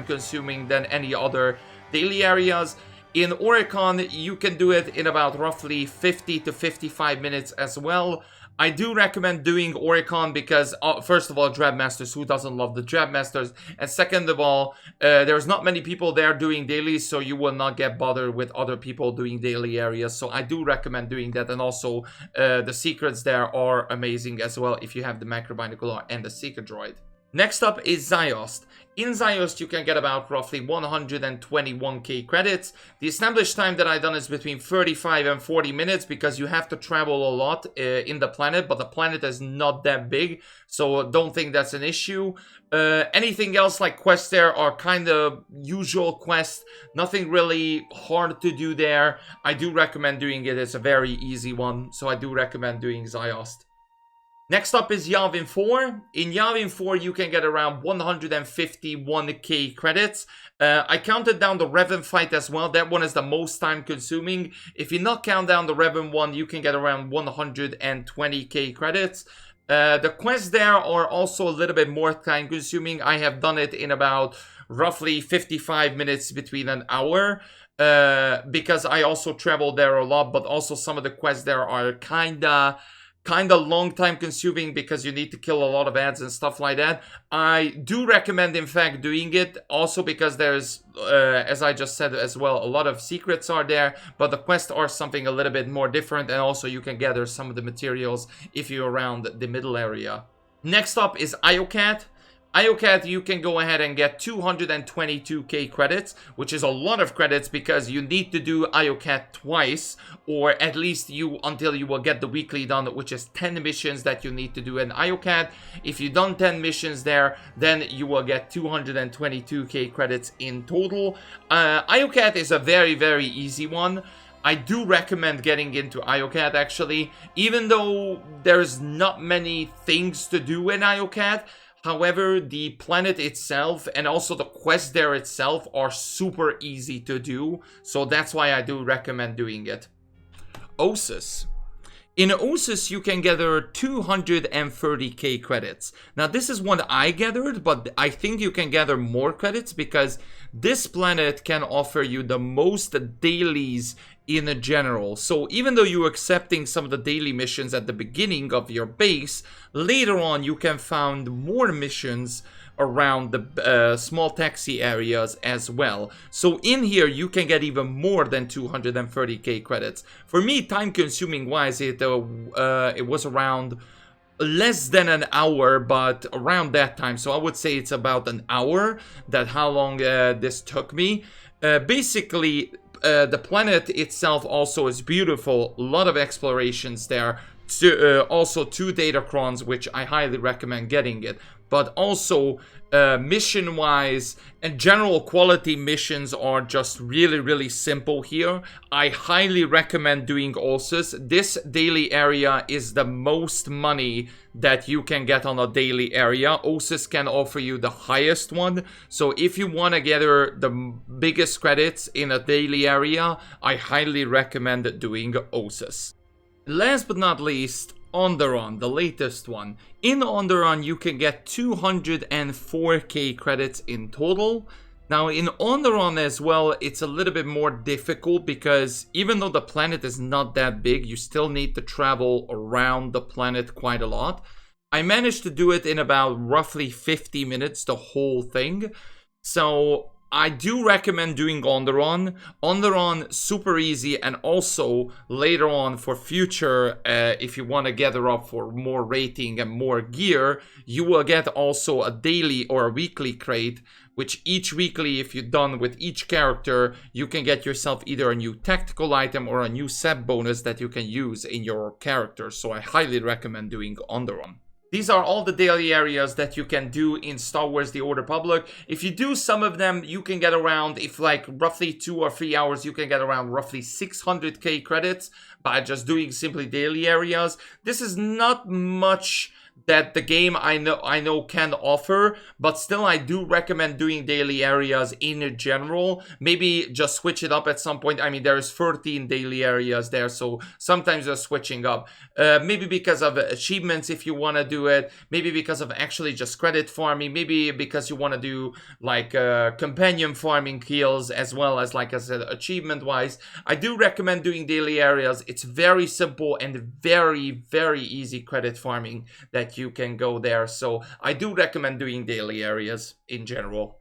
consuming than any other daily areas. In Oricon, you can do it in about roughly 50 to 55 minutes as well. I do recommend doing Oricon because, first of all, Drabmasters, who doesn't love the Drabmasters? And second of all, there's not many people there doing dailies, so you will not get bothered with other people doing daily areas. So I do recommend doing that, and also the secrets there are amazing as well if you have the Macro Binocular and the Secret Droid. Next up is Ziost. In Ziost, you can get about roughly 121k credits. The established time that I've done is between 35 and 40 minutes because you have to travel a lot in the planet, but the planet is not that big, so don't think that's an issue. Anything else like quests there are kind of usual quests, nothing really hard to do there. I do recommend doing it. It's a very easy one, so I do recommend doing Ziost. Next up is Yavin 4. In Yavin 4, you can get around 151k credits. I counted down the Revan fight as well. That one is the most time consuming. If you not count down the Revan one, you can get around 120k credits. The quests there are also a little bit more time consuming. I have done it in about roughly 55 minutes between an hour. Because I also travel there a lot, but also some of the quests there are kinda long time consuming because you need to kill a lot of ads and stuff like that. I do recommend, in fact, doing it also because there's, as I just said as well, a lot of secrets are there, but the quests are something a little bit more different, and also you can gather some of the materials if you're around the middle area. Next up is IOCAT. IOCAT, you can go ahead and get 222k credits, which is a lot of credits because you need to do IOCAT twice, or at least until you will get the weekly done, which is 10 missions that you need to do in IOCAT. If you've done 10 missions there, then you will get 222k credits in total. IOCAT is a very, very easy one. I do recommend getting into IOCAT actually, even though there's not many things to do in IOCAT. However, the planet itself and also the quest there itself are super easy to do, so that's why I do recommend doing it. Osis. In Osis, you can gather 230k credits. Now, this is what I gathered, but I think you can gather more credits because this planet can offer you the most dailies in general. So even though you're accepting some of the daily missions at the beginning of your base, later on you can find more missions around the small taxi areas as well. So in here you can get even more than 230k credits. For me, time consuming wise, it was around less than an hour, but around that time. So I would say it's about an hour, that how long this took me. Basically, the planet itself also is beautiful. A lot of explorations there. Also 2 datacrons, which I highly recommend getting it. But also mission wise and general quality missions are just really, really simple here. I highly recommend doing Osis. This daily area is the most money that you can get on a daily area. Osis can offer you the highest one. So if you want to gather the biggest credits in a daily area, I highly recommend doing Osis. Last but not least, Onderon, the latest one. In Onderon, you can get 204k credits in total. Now, in Onderon as well, it's a little bit more difficult because even though the planet is not that big, you still need to travel around the planet quite a lot. I managed to do it in about roughly 50 minutes, the whole thing. So I do recommend doing On the Run. On the Run, super easy, and also later on for future, if you want to gather up for more rating and more gear, you will get also a daily or a weekly crate, which each weekly, if you're done with each character, you can get yourself either a new tactical item or a new set bonus that you can use in your character. So I highly recommend doing On the Run. These are all the daily areas that you can do in Star Wars The Old Republic. If you do some of them, you can get around, if like roughly 2 or 3 hours, you can get around roughly 600k credits by just doing simply daily areas. This is not much that the game I know can offer, but still I do recommend doing daily areas in general. Maybe just switch it up at some point. I mean, there's 13 daily areas there, so sometimes you're switching up. Maybe because of achievements if you want to do it, maybe because of actually just credit farming, maybe because you want to do like companion farming kills as well as, like I said, achievement wise. I do recommend doing daily areas. It's very simple and very, very easy credit farming that you can go there. So I do recommend doing daily areas in general.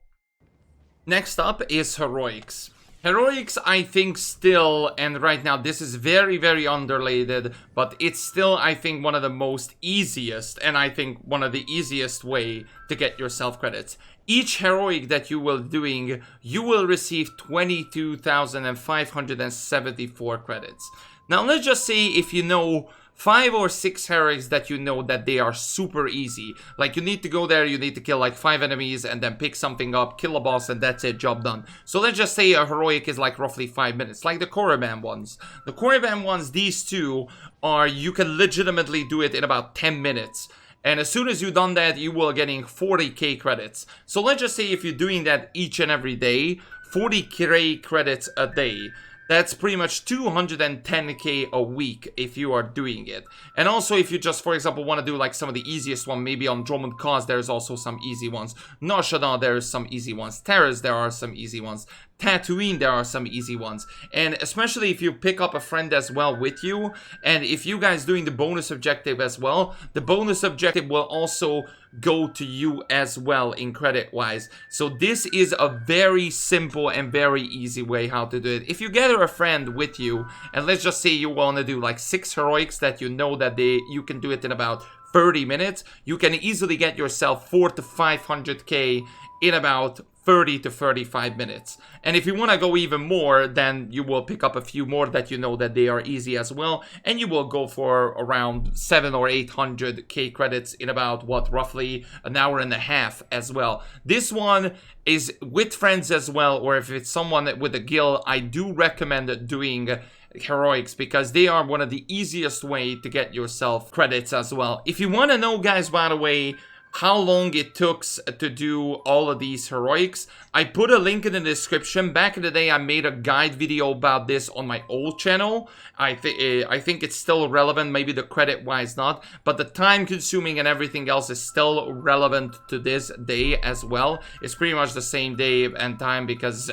Next up is Heroics. Heroics, I think still, and right now this is very, very underrated, but it's still, I think, one of the most easiest, and I think one of the easiest way to get yourself credits. Each heroic that you will doing, you will receive 22,574 credits. Now let's just say if you know 5 or 6 heroics that you know that they are super easy. Like you need to go there, you need to kill like 5 enemies and then pick something up, kill a boss, and that's it, job done. So let's just say a heroic is like roughly 5 minutes, like the Korriban ones. The Korriban ones, these two are, you can legitimately do it in about 10 minutes. And as soon as you've done that, you will getting 40k credits. So let's just say if you're doing that each and every day, 40k credits a day. That's pretty much 210k a week if you are doing it. And also if you just, for example, want to do like some of the easiest one, maybe on Drummond Cause, there's also some easy ones. Nar Shaddaa, there's some easy ones. Terrace, there are some easy ones. Tatooine, there are some easy ones. And especially if you pick up a friend as well with you, and if you guys doing the bonus objective as well, the bonus objective will also go to you as well in credit wise. So this is a very simple and very easy way how to do it. If you gather a friend with you, and let's just say you want to do like 6 heroics that you know that you can do it in about 30 minutes, you can easily get yourself 400 to 500k in about 30 to 35 minutes. And if you want to go even more, then you will pick up a few more that you know that they are easy as well, and you will go for around 700 or 800k credits in about, what, roughly an hour and a half as well. This one is with friends as well, or if it's someone with a guild, I do recommend doing heroics because they are one of the easiest way to get yourself credits as well. If you want to know, guys, by the way, how long it took to do all of these heroics, I put a link in the description. Back in the day, I made a guide video about this on my old channel. I think it's still relevant, maybe the credit-wise not, but the time-consuming and everything else is still relevant to this day as well. It's pretty much the same day and time because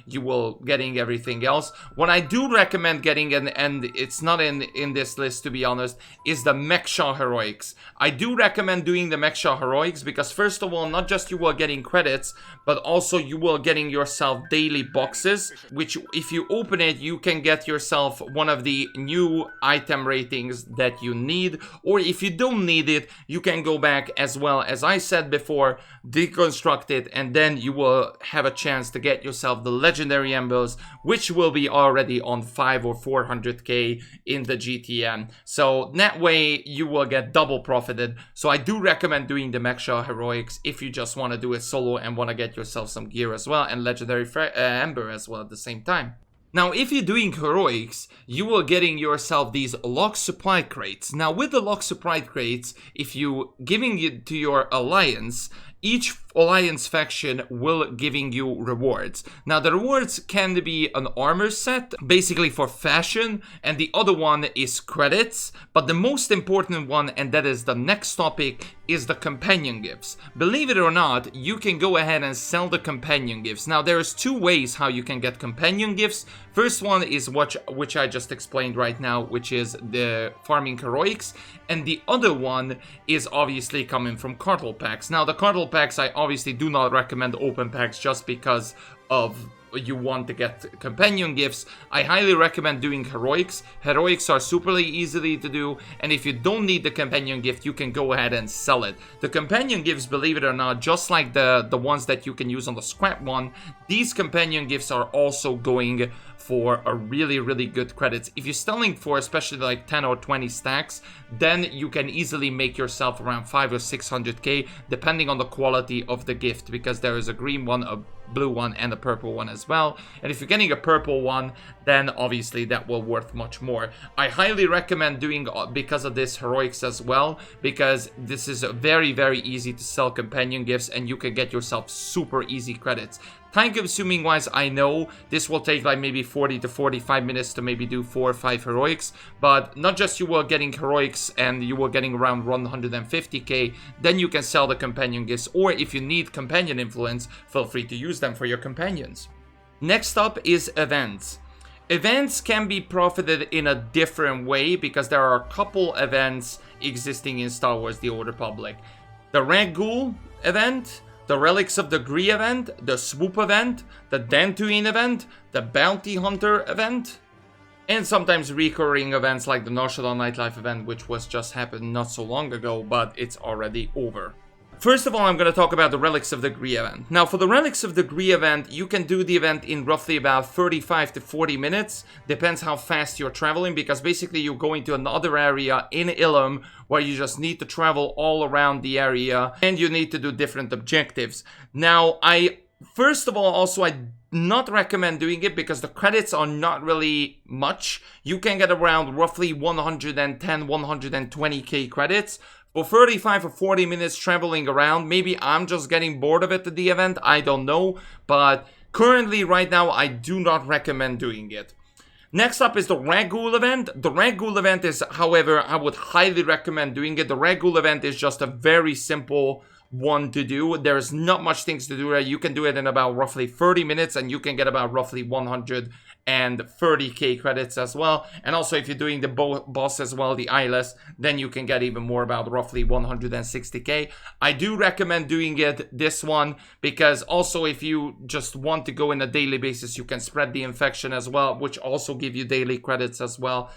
you will getting everything else. What I do recommend getting, and it's not in this list to be honest, is the Meksha heroics. I do recommend doing the Meksha heroics because first of all, not just you will getting credits, but also you will getting yourself daily boxes, which if you open it, you can get yourself one of the new item ratings that you need, or if you don't need it, you can go back as well, as I said before, deconstruct it, and then you will have a chance to get yourself the legendary embers, which will be already on 500 or 400k in the GTM. So that way you will get double profited. So I do recommend doing the Meksha heroics if you just want to do it solo and want to get yourself some gear as well, and legendary Ember as well at the same time. Now, if you're doing heroics, you will getting yourself these locked supply crates. Now, with the locked supply crates, if you giving it to your alliance, each alliance faction will giving you rewards. Now the rewards can be an armor set, basically for fashion, and the other one is credits, but the most important one, and that is the next topic, is the companion gifts. Believe it or not, you can go ahead and sell the companion gifts. Now there's two ways how you can get companion gifts. First one is which I just explained right now, which is the farming heroics, and the other one is obviously coming from cartel packs. Now the cartel packs, I obviously do not recommend open packs just because of you want to get companion gifts. I highly recommend doing heroics. Heroics are super easily to do, and if you don't need the companion gift, you can go ahead and sell it. The companion gifts, believe it or not, just like the ones that you can use on the scrap one, these companion gifts are also going for a really good credits. If you're selling for especially like 10 or 20 stacks, then you can easily make yourself around 500 or 600k, depending on the quality of the gift, because there is a green one, a blue one, and a purple one as well. And if you're getting a purple one, then obviously that will worth much more. I highly recommend doing, because of this, heroics as well, because this is very easy to sell companion gifts, and you can get yourself super easy credits. Time consuming wise, I know this will take like maybe 40 to 45 minutes to maybe do 4 or 5 heroics, but not just you were getting heroics and you were getting around 150k, then you can sell the companion gifts, or if you need companion influence, feel free to use them for your companions. Next up is events. Events can be profited in a different way because there are a couple events existing in Star Wars The Old Republic. The Red Ghoul event, the Relics of the Gree event, the Swoop event, the Dantooine event, the Bounty Hunter event, and sometimes recurring events like the National Nightlife event, which was just happened not so long ago, but it's already over. First of all, I'm going to talk about the Relics of the Gree event. Now, for the Relics of the Gree event, you can do the event in roughly about 35 to 40 minutes. Depends how fast you're traveling, because basically you're going to another area in Ilum where you just need to travel all around the area and you need to do different objectives. Now, first of all, I not recommend doing it because the credits are not really much. You can get around roughly 110, 120k credits. For 35 or 40 minutes traveling around, maybe I'm just getting bored of it at the event, I don't know, but currently right now I do not recommend doing it. Next up is the Red Ghoul event. The Red Ghoul event is, however, I would highly recommend doing it. The Red Ghoul event is just a very simple one to do. There's not much things to do there. You can do it in about roughly 30 minutes and you can get about roughly 130k credits as well. And also if you're doing the boss as well, the eyeless, then you can get even more, about roughly 160k. I do recommend doing it, this one, because also if you just want to go in a daily basis, you can spread the infection as well, which also give you daily credits as well.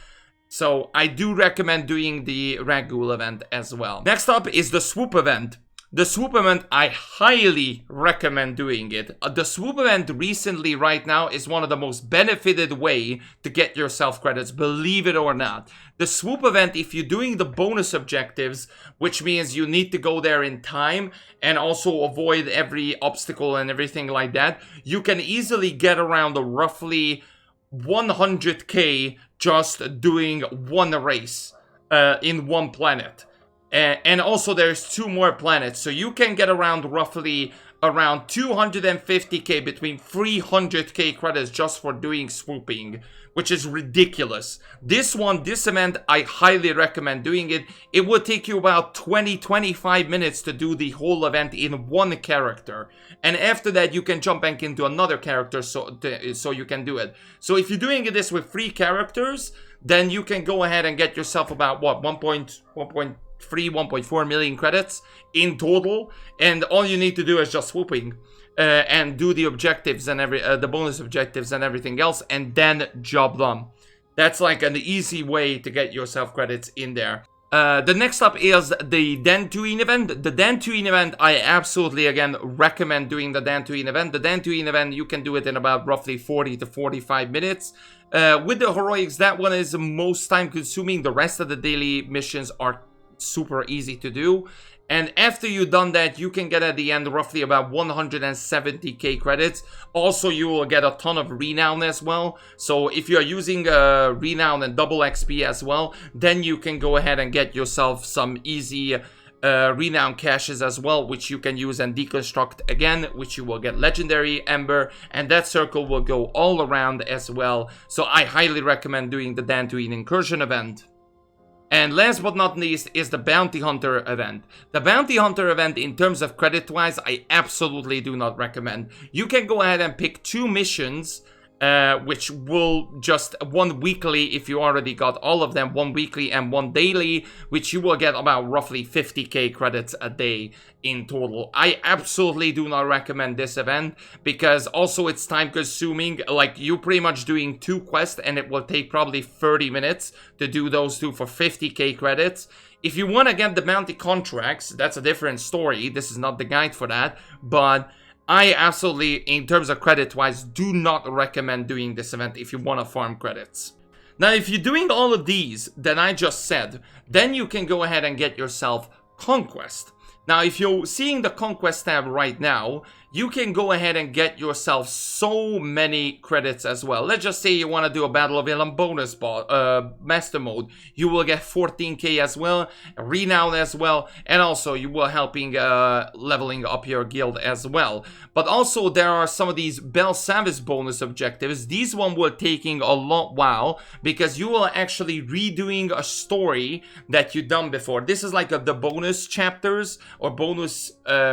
So I do recommend doing the Red Ghoul event as well. Next up is the Swoop event. The Swoop event, I highly recommend doing it. The Swoop event recently, right now, is one of the most benefited way to get yourself credits, believe it or not. The Swoop event, if you're doing the bonus objectives, which means you need to go there in time and also avoid every obstacle and everything like that, you can easily get around a roughly 100k just doing one race in one planet. And also there's 2 more planets, so you can get around roughly around 250k, between 300k credits just for doing swooping, which is ridiculous. This event, I highly recommend doing it. It would take you about 20-25 minutes to do the whole event in one character, and after that you can jump back into another character so you can do it. So if you're doing this with 3 characters, then you can go ahead and get yourself about what, 1.4 million credits in total, and all you need to do is just swooping and do the objectives and the bonus objectives and everything else, and then job done. That's like an easy way to get yourself credits in there. The next up is the Dantooine event. The Dantooine event, I absolutely, again, recommend doing the Dantooine event. The Dantooine event, you can do it in about roughly 40 to 45 minutes. With the heroics, that one is most time consuming. The rest of the daily missions are super easy to do, and after you've done that, you can get at the end roughly about 170k credits. Also, you will get a ton of renown as well, so if you're using renown and double XP as well, then you can go ahead and get yourself some easy renown caches as well, which you can use and deconstruct again, which you will get legendary Ember, and that circle will go all around as well. So I highly recommend doing the Dantooine Incursion event. And last but not least is the Bounty Hunter event. The Bounty Hunter event, in terms of credit-wise, I absolutely do not recommend. You can go ahead and pick 2 missions, which will just one weekly if you already got all of them, 1 weekly and 1 daily, which you will get about roughly 50k credits a day in total. I absolutely do not recommend this event because also it's time consuming. Like, you're pretty much doing 2 quests and it will take probably 30 minutes to do those 2 for 50k credits. If you want to get the bounty contracts, that's a different story. This is not the guide for that, but I absolutely, in terms of credit-wise, do not recommend doing this event if you want to farm credits. Now, if you're doing all of these that I just said, then you can go ahead and get yourself Conquest. Now, if you're seeing the Conquest tab right now, you can go ahead and get yourself so many credits as well. Let's just say you want to do a Battle of Elam bonus master mode. You will get 14k as well, renown as well, and also you will helping leveling up your guild as well. But also there are some of these Bel Savis bonus objectives. These one will taking a lot while because you will actually redoing a story that you done before. This is like the bonus chapters or bonus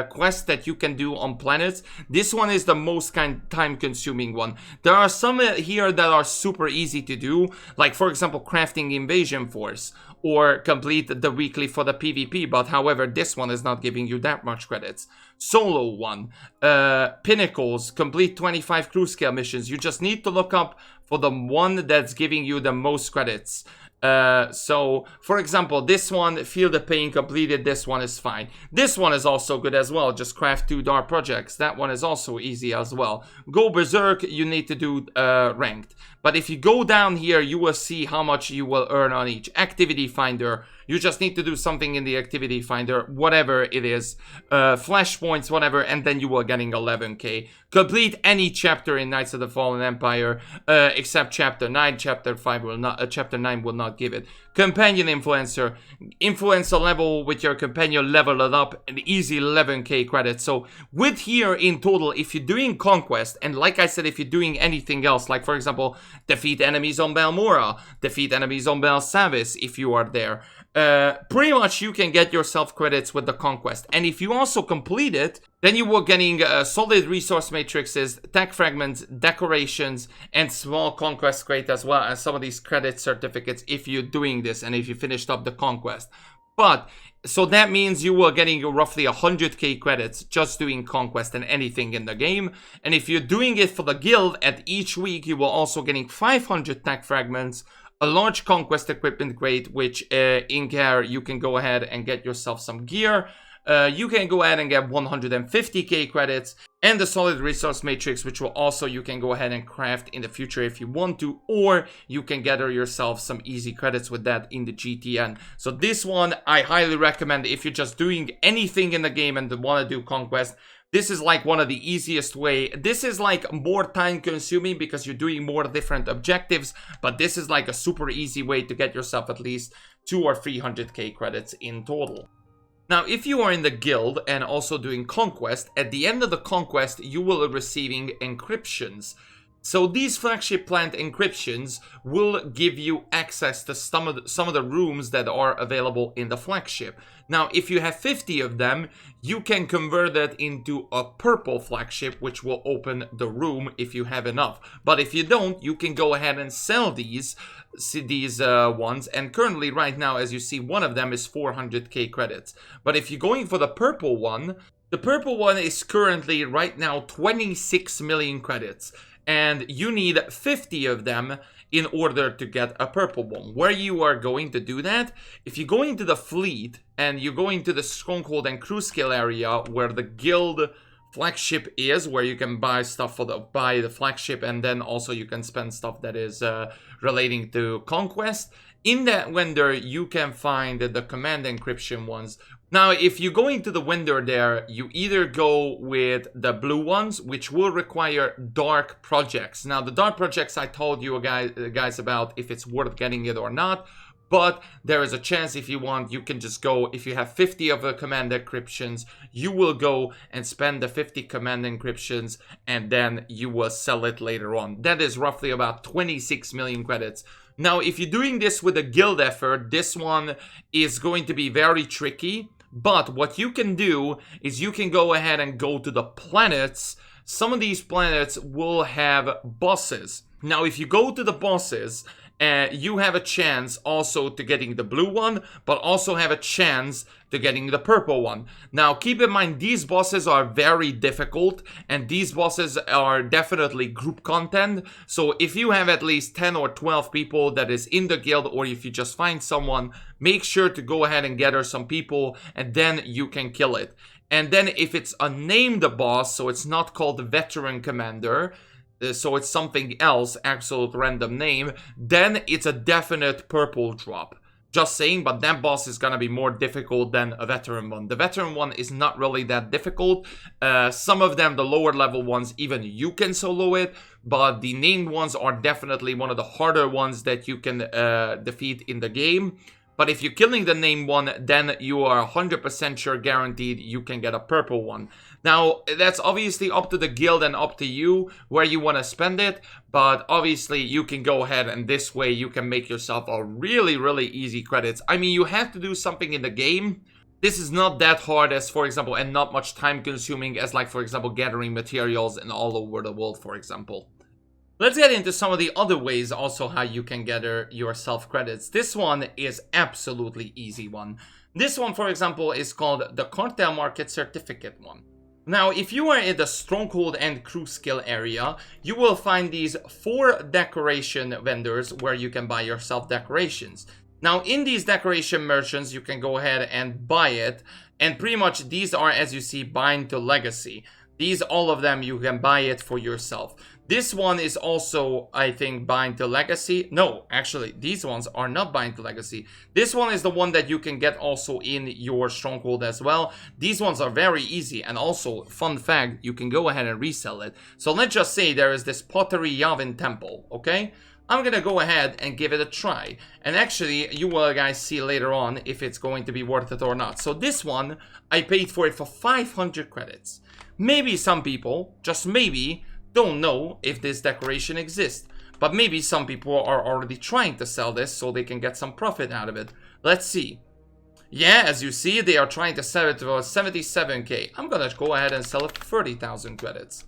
quests that you can do on planets. This one is the most time consuming one. There are some here that are super easy to do, like for example crafting invasion force or complete the weekly for the PvP, but however this one is not giving you that much credits. Solo one, Pinnacles, complete 25 crew scale missions. You just need to look up for the one that's giving you the most credits. So for example, this one, Feel the Pain completed, this one is fine. This one is also good as well, just craft 2 dark projects. That one is also easy as well. Go Berserk, you need to do ranked. But if you go down here, you will see how much you will earn on each. Activity Finder, you just need to do something in the Activity Finder, whatever it is. Flashpoints, whatever, and then you are getting 11k. Complete any chapter in Knights of the Fallen Empire, except Chapter 9. Chapter 5 will not, Chapter 9 will not give it. Companion Influencer, influence a level with your companion, level it up, an easy 11k credits. So with here in total, if you're doing Conquest, and like I said, if you're doing anything else, like for example, defeat enemies on Balmora, defeat enemies on Bel Savis if you are there, pretty much you can get yourself credits with the Conquest. And if you also complete it, then you were getting solid resource matrices, tech fragments, decorations, and small Conquest crate as well as some of these credit certificates if you're doing this and if you finished up the Conquest. But, so that means you were getting roughly 100k credits just doing Conquest and anything in the game. And if you're doing it for the guild, at each week you will also getting 500 tech fragments, a large Conquest equipment crate, which in care you can go ahead and get yourself some gear. You can go ahead and get 150k credits, and the solid resource matrix, which will also you can go ahead and craft in the future if you want to, or you can gather yourself some easy credits with that in the GTN. So this one I highly recommend if you're just doing anything in the game and want to do Conquest. This is like one of the easiest way. This is like more time consuming because you're doing more different objectives, but this is like a super easy way to get yourself at least 200 or 300k credits in total. Now, if you are in the guild and also doing Conquest, at the end of the Conquest, you will be receiving encryptions. So these flagship plant encryptions will give you access to some of the rooms that are available in the flagship. Now, if you have 50 of them, you can convert that into a purple flagship, which will open the room if you have enough. But if you don't, you can go ahead and sell these ones. And currently, right now, as you see, one of them is 400k credits. But if you're going for the purple one is currently right now 26 million credits. And you need 50 of them in order to get a purple one. Where you are going to do that, if you go into the fleet and you go into the stronghold and crew scale area where the guild flagship is, where you can buy stuff for buy the flagship, and then also you can spend stuff that is relating to Conquest. In that vendor, you can find the command encryption ones. Now, if you go into the vendor there, you either go with the blue ones, which will require dark projects. Now, the dark projects I told you guys about if it's worth getting it or not. But there is a chance, if you want, you can just go, if you have 50 of the command encryptions, you will go and spend the 50 command encryptions, and then you will sell it later on. That is roughly about 26 million credits. Now, if you're doing this with a guild effort, this one is going to be very tricky. But what you can do is you can go ahead and go to the planets. Some of these planets will have bosses. Now, if you go to the bosses, you have a chance also to getting the blue one, but also have a chance to getting the purple one. Now, keep in mind, these bosses are very difficult, and these bosses are definitely group content. So if you have at least 10 or 12 people that is in the guild, or if you just find someone, make sure to go ahead and gather some people, and then you can kill it. And then if it's a named boss, so it's not called the veteran commander, so it's something else, absolute random name, then it's a definite purple drop. Just saying, but that boss is gonna be more difficult than a veteran one. The veteran one is not really that difficult. Some of them, the lower level ones, even you can solo it, but the named ones are definitely one of the harder ones that you can defeat in the game. But if you're killing the named one, then you are 100% sure guaranteed you can get a purple one. Now, that's obviously up to the guild and up to you where you want to spend it. But obviously, you can go ahead and this way you can make yourself a really, really easy credits. I mean, you have to do something in the game. This is not that hard as, for example, and not much time consuming as, like, for example, gathering materials and all over the world, for example. Let's get into some of the other ways also how you can gather yourself credits. This one is absolutely easy one. This one, for example, is called the Cartel Market Certificate one. Now, if you are in the Stronghold and Crew Skill area, you will find these 4 decoration vendors where you can buy yourself decorations. Now, in these decoration merchants, you can go ahead and buy it. And pretty much these are, as you see, bind to legacy. These, all of them, you can buy it for yourself. This one is also, I think, bind to legacy. No, actually, these ones are not bind to legacy. This one is the one that you can get also in your stronghold as well. These ones are very easy. And also, fun fact, you can go ahead and resell it. So let's just say there is this Pottery Yavin Temple, okay? I'm gonna go ahead and give it a try. And actually, you will guys see later on if it's going to be worth it or not. So this one, I paid for it for 500 credits. Maybe some people, just maybe, don't know if this decoration exists. But maybe some people are already trying to sell this so they can get some profit out of it. Let's see. Yeah, as you see, they are trying to sell it for 77k. I'm gonna go ahead and sell it for 30,000 credits.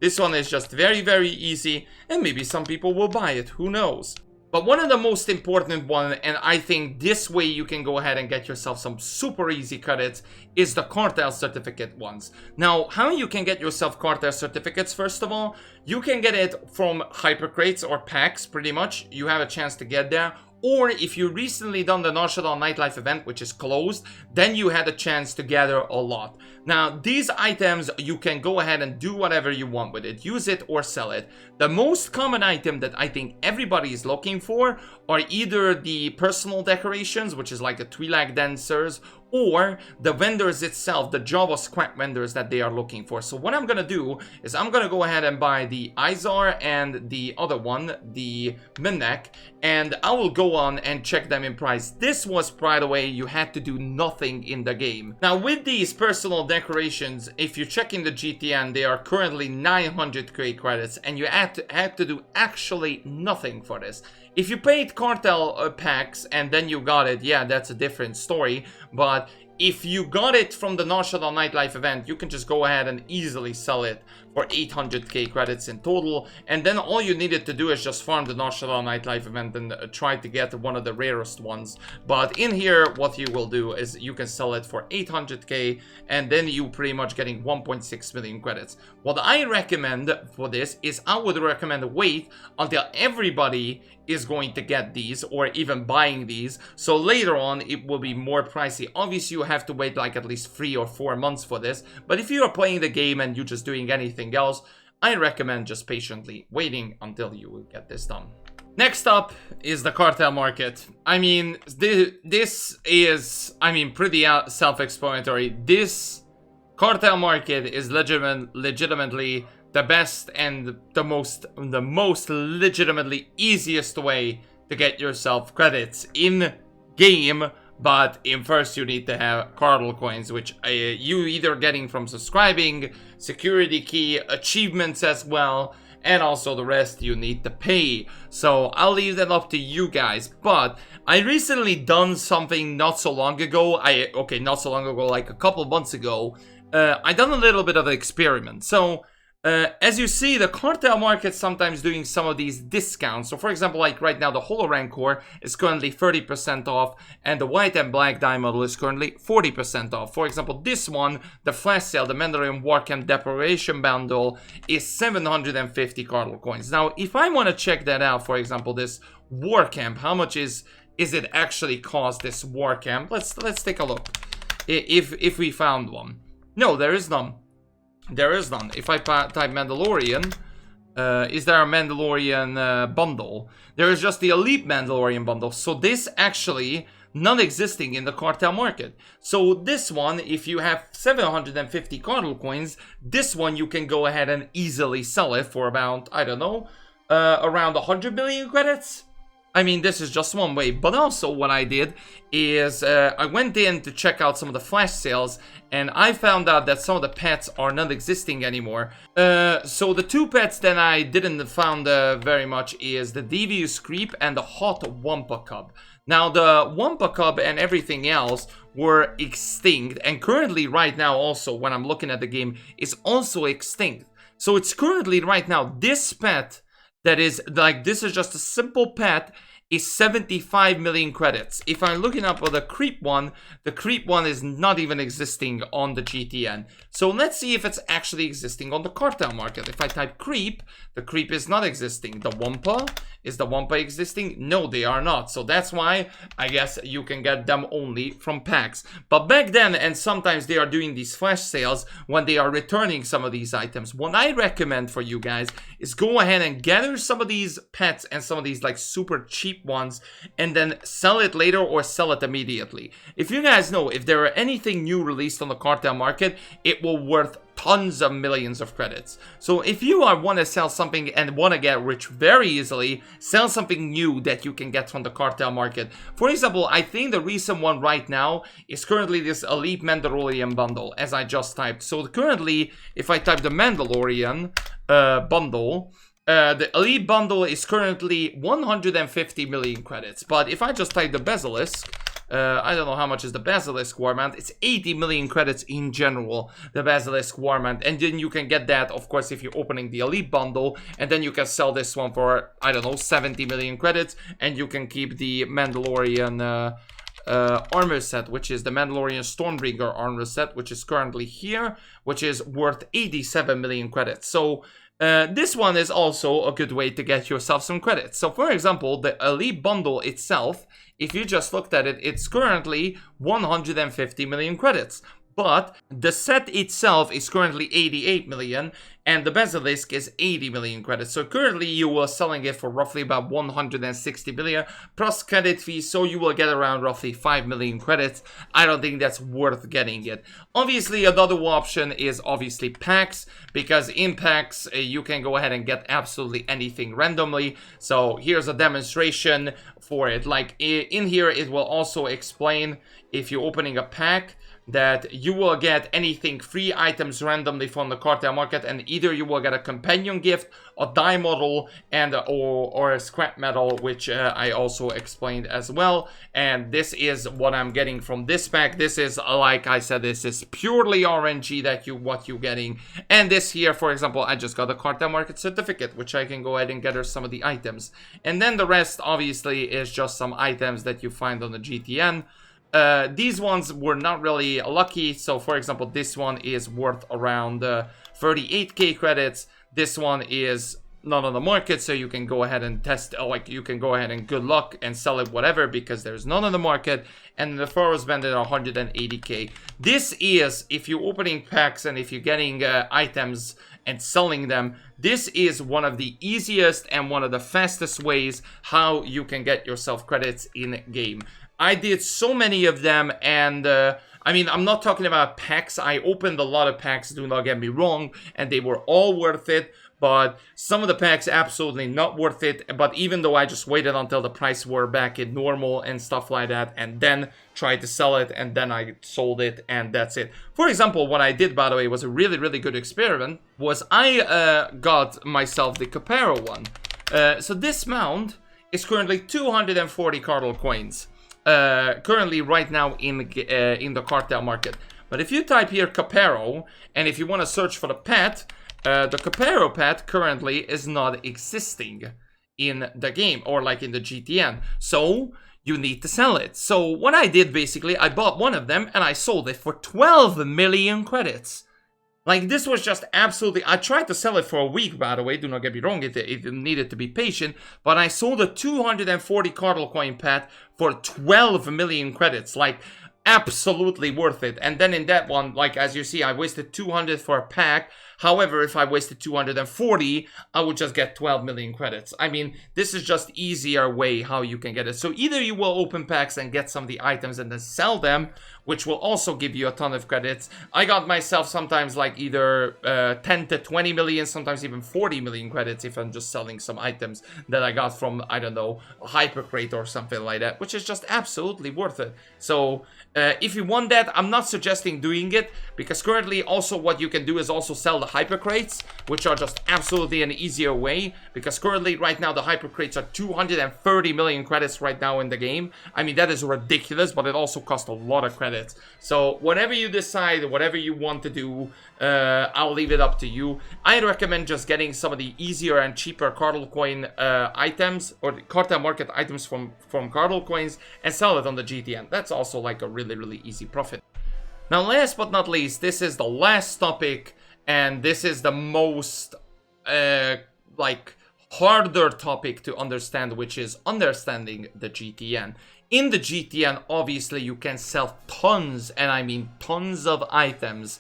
This one is just very, very easy, and maybe some people will buy it, who knows. But one of the most important one, and I think this way you can go ahead and get yourself some super easy credits, is the Cartel Certificate ones. Now, how you can get yourself Cartel Certificates, first of all, you can get it from hypercrates or packs, pretty much. You have a chance to get there. Or if you recently done the National Nightlife event, which is closed, then you had a chance to gather a lot. Now, these items, you can go ahead and do whatever you want with it. Use it or sell it. The most common item that I think everybody is looking for are either the personal decorations, which is like the Twi'lek dancers, or the vendors itself, the Java Squat vendors that they are looking for. So what I'm gonna do is I'm gonna go ahead and buy the Izar and the other one, the Minek, and I will go on and check them in price. This was, by the way, you had to do nothing in the game. Now with these personal decorations, if you check in the GTN, they are currently 900k credits, and you had to do actually nothing for this. If you paid Cartel packs and then you got it, yeah, that's a different story. But if you got it from the National Nightlife event, you can just go ahead and easily sell it for 800k credits in total. And then all you needed to do is just farm the National Nightlife event and try to get one of the rarest ones. But in here, what you will do is you can sell it for 800k, and then you pretty much getting 1.6 million credits. What I recommend for this is I would recommend wait until everybody is going to get these or even buying these, so later on it will be more pricey. Obviously you have to wait like at least 3 or 4 months for this, but if you are playing the game and you're just doing anything else, I recommend just patiently waiting until you will get this done. Next up is the Cartel Market. I mean, this is, I mean, pretty self-explanatory. This Cartel Market is legitimately the best and the most legitimately easiest way to get yourself credits in game. But first you need to have Cartel coins, which you either getting from subscribing, security key, achievements as well, and also the rest you need to pay. So I'll leave that up to you guys. But I recently done something not so long ago. Not so long ago, like a couple months ago. I done a little bit of an experiment. So as you see, the Cartel Market sometimes doing some of these discounts. So for example, like right now, the Holo Rancor is currently 30% off, and the White and Black Die model is currently 40% off. For example, this one, the Flash Sale, the Mandalorian Warcamp Deprivation Bundle, is 750 Cartel coins. Now, if I want to check that out, for example, this Warcamp, how much is it actually cost, this Warcamp? Let's take a look. If we found one. No, there is none. There is none. If I type Mandalorian, is there a Mandalorian bundle? There is just the Elite Mandalorian bundle. So this actually non-existing in the Cartel Market. So this one, if you have 750 Cartel coins, this one you can go ahead and easily sell it for about, I don't know, around 100 million credits. I mean, this is just one way, but also what I did is I went in to check out some of the flash sales, and I found out that some of the pets are not existing anymore. So the two pets that I didn't found very much is the Devious Creep and the Hot Wampa Cub. Now, the Wampa Cub and everything else were extinct, and currently right now also, when I'm looking at the game, is also extinct. So it's currently right now, this pet that is like, this is just a simple pet, is 75 million credits. If I'm looking up for the creep one is not even existing on the GTN. So let's see if it's actually existing on the Cartel Market. If I type creep, the creep is not existing. The Wampa, is the Wampa existing? No, they are not. So that's why I guess you can get them only from packs. But back then, and sometimes they are doing these flash sales when they are returning some of these items. What I recommend for you guys is go ahead and gather some of these pets and some of these like super cheap ones, and then sell it later or sell it immediately. If you guys know, if there are anything new released on the Cartel Market, it will worth tons of millions of credits. So if you want to sell something and want to get rich very easily, sell something new that you can get from the Cartel Market. For example, I think the recent one right now is currently this Elite Mandalorian bundle, as I just typed. So currently, if I type the Mandalorian bundle, the Elite bundle is currently 150 million credits. But if I just type the Basilisk, I don't know how much is the Basilisk Warmount. It's 80 million credits in general, the Basilisk Warmount. And then you can get that, of course, if you're opening the Elite bundle. And then you can sell this one for, I don't know, 70 million credits. And you can keep the Mandalorian armor set, which is the Mandalorian Stormbringer armor set, which is currently here, which is worth 87 million credits. So this one is also a good way to get yourself some credits. So for example, the Elite bundle itself, if you just looked at it, it's currently 150 million credits. But the set itself is currently 88 million, and the Basilisk is 80 million credits. So currently you are selling it for roughly about 160 million plus credit fees, so you will get around roughly 5 million credits. I don't think that's worth getting it. Obviously, another option is obviously packs, because in packs you can go ahead and get absolutely anything randomly. So here's a demonstration for it. Like in here, it will also explain if you're opening a pack that you will get anything, free items randomly from the Cartel Market, and either you will get a companion gift, a die model, and or a scrap metal, which I also explained as well. And this is what I'm getting from this pack. This is, like I said, this is purely RNG that what you're getting. And this here, for example, I just got a Cartel Market certificate, which I can go ahead and gather some of the items. And then the rest obviously is just some items that you find on the GTN. These ones were not really lucky. So for example, this one is worth around 38k credits. This one is not on the market, so you can go ahead and test, like you can go ahead and good luck and sell it whatever, because there's none on the market. And the Pharaoh's Bandit are 180k. This is, if you're opening packs and if you're getting items and selling them, this is one of the easiest and one of the fastest ways how you can get yourself credits in game. I did so many of them, and I mean, I'm not talking about packs. I opened a lot of packs, do not get me wrong, and they were all worth it. but some of the packs absolutely not worth it. But even though I just waited until the price were back in normal and stuff like that, and then tried to sell it, and then I sold it, and that's it. For example, what I did, by the way, was a really, really good experiment, was I got myself the Capero one. So this mount is currently 240 Cartel coins. Currently right now in the Cartel Market. But if you type here Capero, and if you want to search for the pet, the Capero pet currently is not existing in the game, or like in the GTN. So you need to sell it. So what I did, basically, I bought one of them and I sold it for 12 million credits. Like, this was just absolutely... I tried to sell it for a week, by the way. Do not get me wrong. It needed to be patient. But I sold a 240 Cartel coin pet for 12 million credits. Like, absolutely worth it. And then in that one, like, as you see, I wasted 200 for a pack. However, if I wasted 240, I would just get 12 million credits. I mean, this is just easier way how you can get it. So either you will open packs and get some of the items and then sell them, which will also give you a ton of credits. I got myself sometimes like either 10 to 20 million, sometimes even 40 million credits if I'm just selling some items that I got from, I don't know, a Hypercrate or something like that, which is just absolutely worth it. So if you want that, I'm not suggesting doing it, because currently also what you can do is also sell the Hypercrates, which are just absolutely an easier way, because currently right now the Hypercrates are 230 million credits right now in the game. I mean, that is ridiculous, but it also costs a lot of credits. So whatever you decide, whatever you want to do, I'll leave it up to you. I recommend just getting some of the easier and cheaper Cartel coin items, or the Cartel Market items from Cartel coins, and sell it on the GTN. That's also like a really, really easy profit. Now, last but not least, this is the last topic, and this is the most like harder topic to understand, which is understanding the GTN. In the GTN, obviously, you can sell tons, and I mean tons of items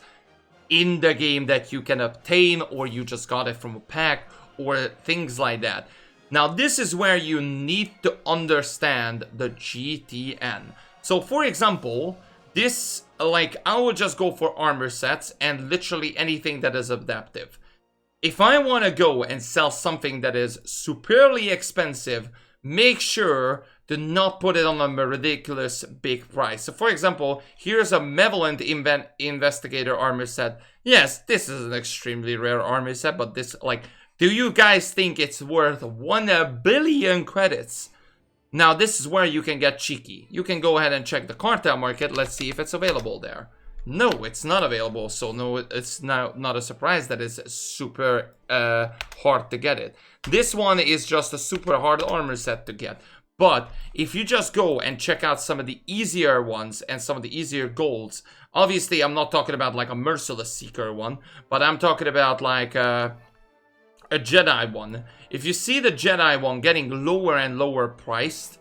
in the game that you can obtain, or you just got it from a pack, or things like that. Now, this is where you need to understand the GTN. So, for example, this, like, I would just go for armor sets and literally anything that is adaptive. If I want to go and sell something that is superly expensive, make sure to not put it on a ridiculous big price. So for example, here's a Malevolent Investigator armor set. Yes, this is an extremely rare armor set, but this, like, do you guys think it's worth 1 billion credits? Now, this is where you can get cheeky. You can go ahead and check the Cartel Market. Let's see if it's available there. No, it's not available, so no, it's now not a surprise that it's super hard to get it. This one is just a super hard armor set to get. But if you just go and check out some of the easier ones and some of the easier golds, obviously I'm not talking about like a Merciless Seeker one, but I'm talking about like a Jedi one. If you see the Jedi one getting lower and lower priced,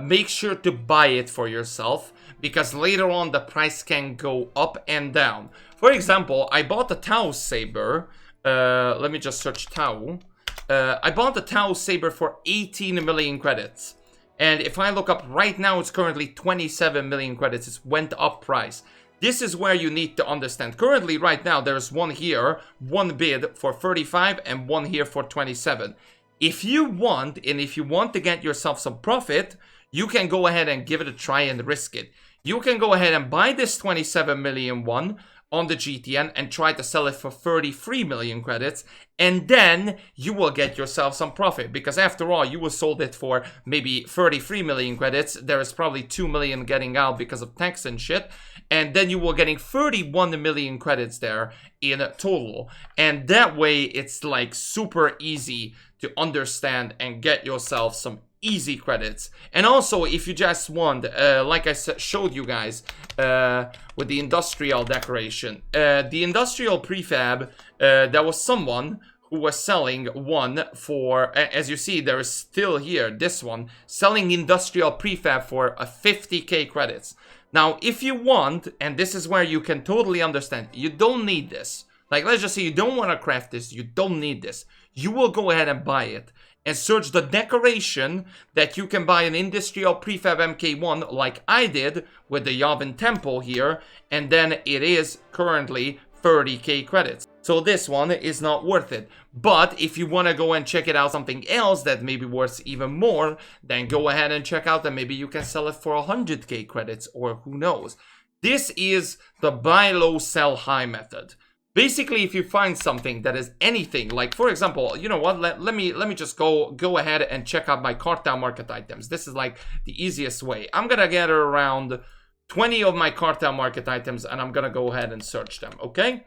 make sure to buy it for yourself, because later on the price can go up and down. For example, I bought the Tau Saber. Let me just search Tau. I bought the Tau Saber for 18 million credits. And if I look up right now, it's currently 27 million credits. It's went up price. This is where you need to understand. Currently, right now, there's one here, one bid for 35 and one here for 27. If you want, and if you want to get yourself some profit, you can go ahead and give it a try and risk it. You can go ahead and buy this 27 million one on the GTN and try to sell it for 33 million credits, and then you will get yourself some profit, because after all, you will sold it for maybe 33 million credits. There is probably 2 million getting out because of tax and shit, and then you will getting 31 million credits there in total. And that way, it's like super easy to understand and get yourself some easy credits. And also, if you just want, like I showed you guys with the industrial decoration, the industrial prefab, there was someone who was selling one for, as you see, there is still here, this one, selling industrial prefab for 50k credits. Now, if you want, and this is where you can totally understand, you don't need this. Like, let's just say you don't want to craft this, you don't need this. You will go ahead and buy it and search the decoration that you can buy an industrial prefab MK1 like I did with the Yavin Temple here, and then it is currently 30k credits. So this one is not worth it. But if you want to go and check it out something else that may be worth even more, then go ahead and check out and maybe you can sell it for 100k credits, or who knows. This is the buy low, sell high method. Basically, if you find something that is anything, like for example, you know what, let me just go ahead and check out my Cartel Market items. This is like the easiest way. I'm gonna gather around 20 of my Cartel Market items and I'm gonna go ahead and search them, okay?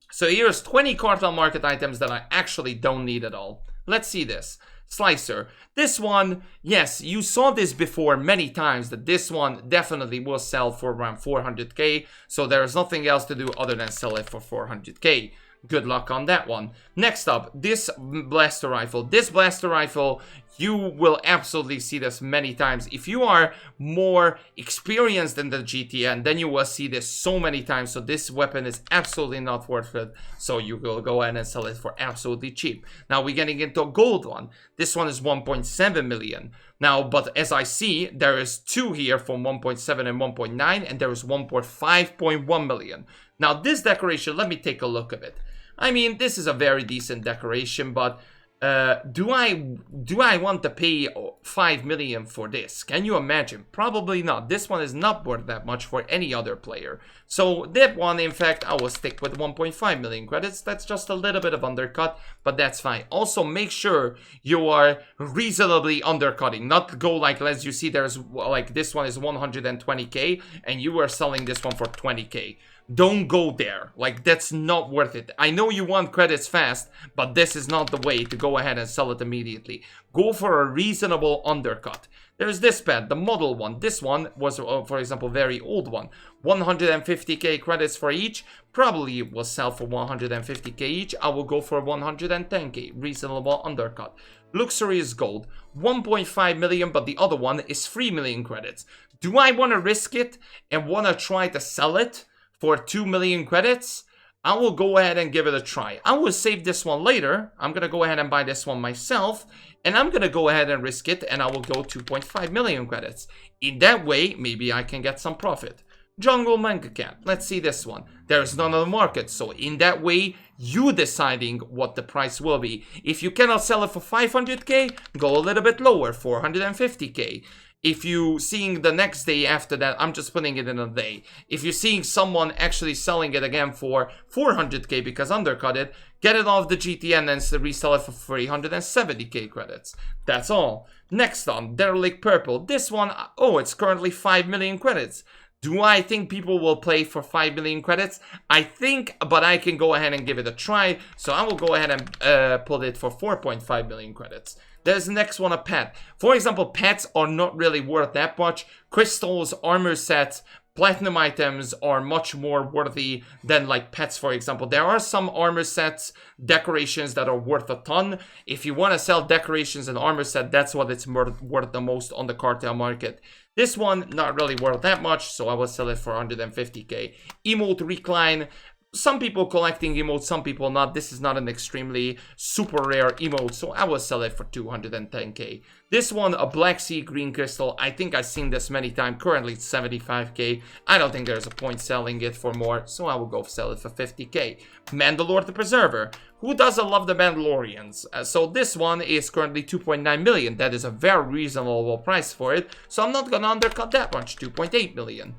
So here's 20 Cartel Market items that I actually don't need at all. Let's see this. Slicer. This one, yes, you saw this before many times, that this one definitely will sell for around 400k. So there is nothing else to do other than sell it for 400k. Good luck on that one. Next up, this blaster rifle. This blaster rifle, you will absolutely see this many times. If you are more experienced in the GTN, then you will see this so many times. So this weapon is absolutely not worth it. So you will go ahead and sell it for absolutely cheap. Now we're getting into a gold one. This one is 1.7 million. Now, but as I see, there is two here from 1.7 and 1.9, and there is one for 5.1 million. Now this decoration, let me take a look at it. I mean, this is a very decent decoration, but do I want to pay 5 million for this? Can you imagine? Probably not. This one is not worth that much for any other player. So that one, in fact, I will stick with 1.5 million credits. That's just a little bit of undercut, but that's fine. Also, make sure you are reasonably undercutting. Not go like, as you see, there's like this one is 120k and you are selling this one for 20k. Don't go there. Like, that's not worth it. I know you want credits fast, but this is not the way to go ahead and sell it immediately. Go for a reasonable undercut. There's this pad, the model one. This one was, for example, very old one. 150k credits for each. Probably will sell for 150k each. I will go for 110k. Reasonable undercut. Luxury is gold. 1.5 million, but the other one is 3 million credits. Do I want to risk it and want to try to sell it for 2 million credits? I will go ahead and give it a try. I will save this one later. I'm going to go ahead and buy this one myself. And I'm going to go ahead and risk it. And I will go 2.5 million credits. In that way, maybe I can get some profit. Jungle Manga Cat. Let's see this one. There is none on the market. So in that way, you deciding what the price will be. If you cannot sell it for 500k, go a little bit lower, 450k. If you seeing the next day after that, I'm just putting it in a day. If you're seeing someone actually selling it again for 400k because undercut it, get it off the GTN and resell it for 370k credits. That's all. Next on, Derelict Purple. This one, oh, it's currently 5 million credits. Do I think people will play for 5 million credits? I think, but I can go ahead and give it a try. So I will go ahead and put it for 4.5 million credits. There's the next one, a pet. For example, pets are not really worth that much. Crystals, armor sets, platinum items are much more worthy than like pets, for example. There are some armor sets, decorations that are worth a ton. If you want to sell decorations and armor set, that's what it's worth the most on the Cartel Market. This one, not really worth that much, so I will sell it for 150k. Emote Recline. Some people collecting emotes, some people not. This is not an extremely super rare emote, so I will sell it for 210k. This one, a Black Sea Green Crystal. I think I've seen this many times. Currently, it's 75k. I don't think there's a point selling it for more, so I will go sell it for 50k. Mandalore the Preserver. Who doesn't love the Mandalorians? So this one is currently 2.9 million. That is a very reasonable price for it, so I'm not gonna undercut that much, 2.8 million.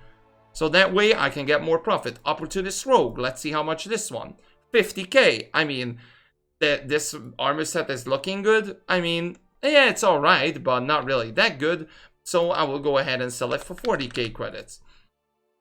So that way I can get more profit. Opportunist Rogue. Let's see how much this one. 50k. I mean, this armor set is looking good. I mean, yeah, it's alright, but not really that good. So I will go ahead and sell it for 40k credits.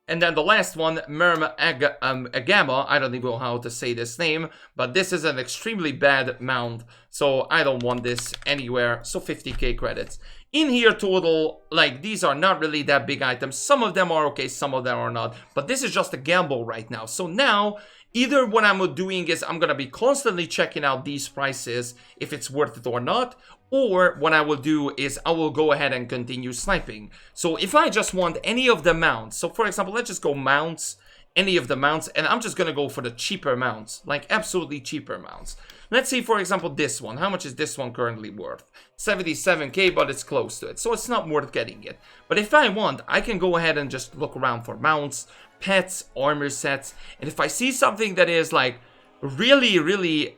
And then the last one, Merm Agama. I don't even know how to say this name, but this is an extremely bad mount, so I don't want this anywhere. So 50k credits. In here total, like, these are not really that big items. Some of them are okay, some of them are not. But this is just a gamble right now. So now, either what I'm doing is I'm going to be constantly checking out these prices, if it's worth it or not. Or what I will do is I will go ahead and continue sniping. So if I just want any of the mounts. So for example, let's just go mounts. Any of the mounts. And I'm just going to go for the cheaper mounts. Like absolutely cheaper mounts. Let's see, for example, this one. How much is this one currently worth? 77k, but it's close to it. So it's not worth getting it. But if I want, I can go ahead and just look around for mounts. pets, armor sets. And if I see something that is like really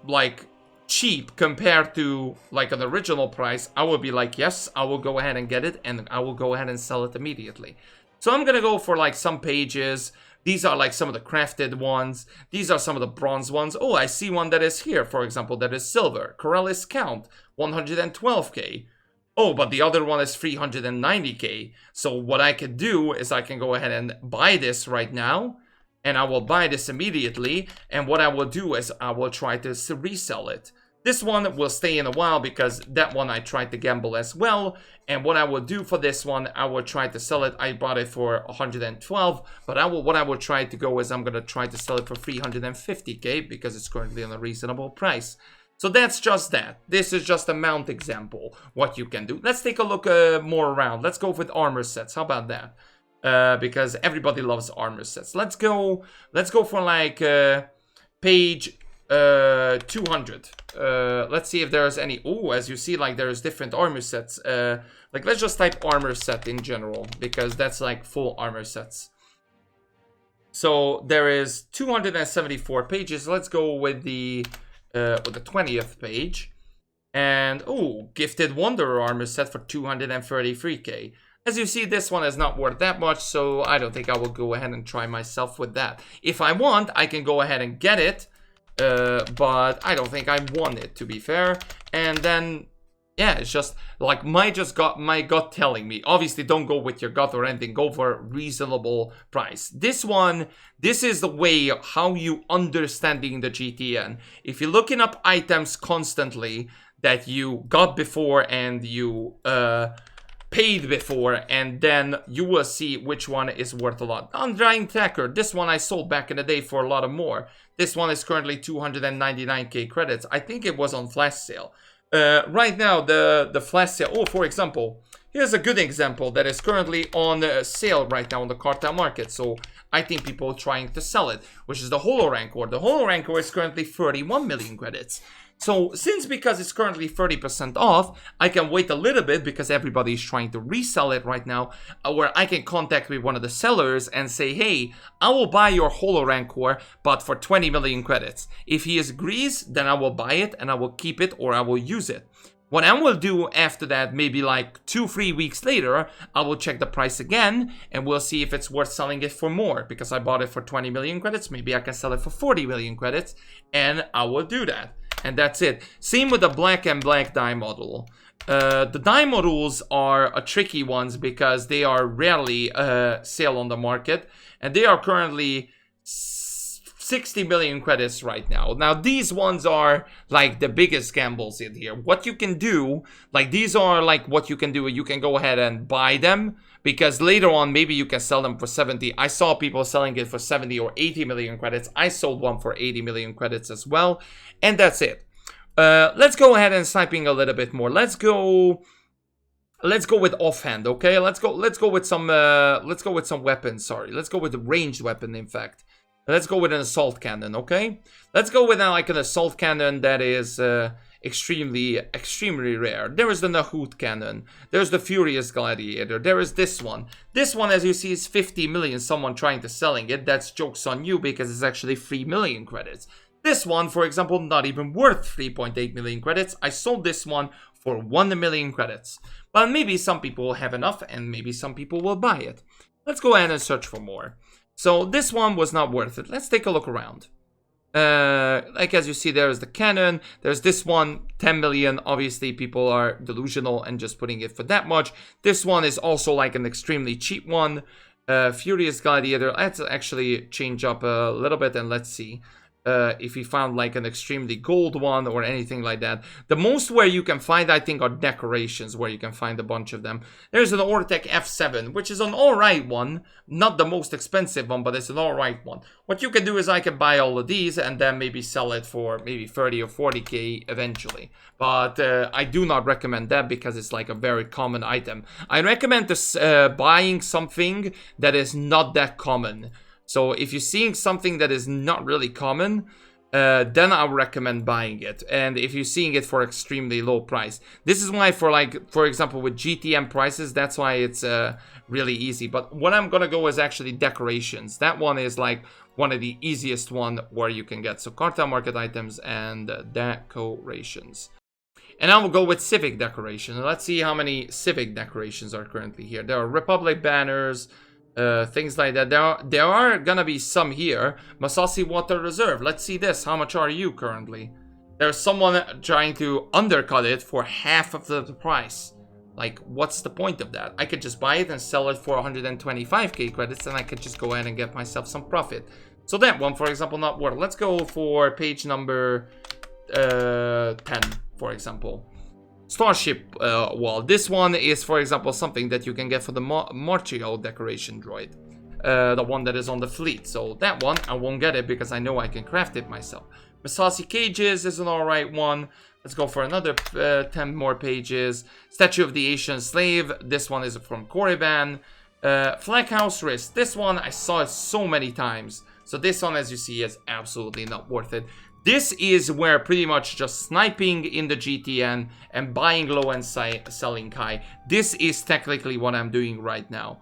like cheap compared to like an original price, I will be like, yes, I will go ahead and get it, and I will go ahead and sell it immediately. So I'm gonna go for like some pages. These are like some of the crafted ones. These are some of the bronze ones. Oh, I see one that is here, for example, that is silver. Corellis Count, 112k. Oh, but the other one is 390k. So what I can do is I can go ahead and buy this right now. And I will buy this immediately. And what I will do is I will try to resell it. This one will stay in a while because that one I tried to gamble as well. And what I will do for this one, I will try to sell it. I bought it for 112, but what I will try to go is I'm going to try to sell it for 350k because it's currently on a reasonable price. So that's just that. This is just a mount example, what you can do. Let's take a look more around. Let's go with armor sets. How about that? Because everybody loves armor sets. Let's go for like page 200. Let's see if there's any. Oh, as you see, like there's different armor sets. Like let's just type armor set in general because that's like full armor sets. So there is 274 pages. Let's go with the 20th page. And oh, Gifted Wanderer armor set for 233k. As you see, this one is not worth that much, so I don't think I will go ahead and try myself with that. If I want, I can go ahead and get it. But I don't think I want it, to be fair. And then, yeah, it's just like my gut telling me. Obviously, don't go with your gut or anything. Go for a reasonable price. This is the way how you understanding the GTN. If you're looking up items constantly that you got before and you paid before, and then you will see which one is worth a lot. Undying Tracker, this one I sold back in the day for a lot more. This one is currently 299k credits. I think it was on flash sale. Right now, the flash sale, oh, for example, here's a good example that is currently on sale right now on the Cartel Market. So I think people are trying to sell it, which is the Holo Rancor. The Holo Rancor is currently 31 million credits. So because it's currently 30% off, I can wait a little bit because everybody is trying to resell it right now, where I can contact with one of the sellers and say, hey, I will buy your Holo Rancor, but for 20 million credits. If he agrees, then I will buy it and I will keep it or I will use it. What I will do after that, maybe like 2-3 weeks later, I will check the price again and we'll see if it's worth selling it for more. Because I bought it for 20 million credits, maybe I can sell it for 40 million credits, and I will do that. And that's it. Same with the black and black die model. The die models are tricky ones because they are rarely sale on the market. And they are currently 60 million credits right now. Now, these ones are like the biggest gambles in here. What you can do, like these are like what you can do. You can go ahead and buy them because later on, maybe you can sell them for 70. I saw people selling it for 70 or 80 million credits. I sold one for 80 million credits as well. And that's it. Let's go ahead and sniping a little bit more. Let's go with offhand, okay? Let's go with some weapons, sorry. Let's go with the ranged weapon, in fact. Let's go with an assault cannon, okay? Let's go with like an assault cannon that is extremely rare. There is the Nahut cannon. There's the Furious Gladiator. There is this one. This one, as you see, is 50 million. Someone trying to selling it. That's jokes on you because it's actually 3 million credits. This one, for example, not even worth 3.8 million credits. I sold this one for 1 million credits. But maybe some people will have enough and maybe some people will buy it. Let's go ahead and search for more. So this one was not worth it. Let's take a look around. Like as you see, there's the cannon. There's this one, 10 million. Obviously, people are delusional and just putting it for that much. This one is also like an extremely cheap one. Furious Gladiator. Let's actually change up a little bit and let's see. If we found like an extremely gold one or anything like that. The most where you can find, I think, are decorations, where you can find a bunch of them. There's an Ortec F7, which is an alright one. Not the most expensive one, but it's an alright one. What you can do is I can buy all of these and then maybe sell it for maybe 30 or 40k eventually. But I do not recommend that because it's like a very common item. I recommend this, buying something that is not that common. So if you're seeing something that is not really common, then I would recommend buying it. And if you're seeing it for extremely low price, this is why for example, with GTM prices, that's why it's really easy. But what I'm gonna go is actually decorations. That one is like one of the easiest one where you can get. So Cartel Market items and decorations. And I will go with civic decorations. Let's see how many civic decorations are currently here. There are Republic banners, things like that. There are gonna be some here. Masasi Water Reserve. Let's see this. How much are you currently? There's someone trying to undercut it for half of the price. Like, what's the point of that? I could just buy it and sell it for 125k credits, and I could just go ahead and get myself some profit. So that one, for example, not worth. Let's go for page number 10, for example. Starship wall. This one is, for example, something that you can get for the Marchio decoration droid. The one that is on the fleet. So that one, I won't get it because I know I can craft it myself. Masasi Cages is an alright one. Let's go for another 10 more pages. Statue of the Asian Slave. This one is from Korriban. Flag House Wrist. This one, I saw it so many times. So this one, as you see, is absolutely not worth it. This is where pretty much just sniping in the GTN and buying low and selling high. This is technically what I'm doing right now.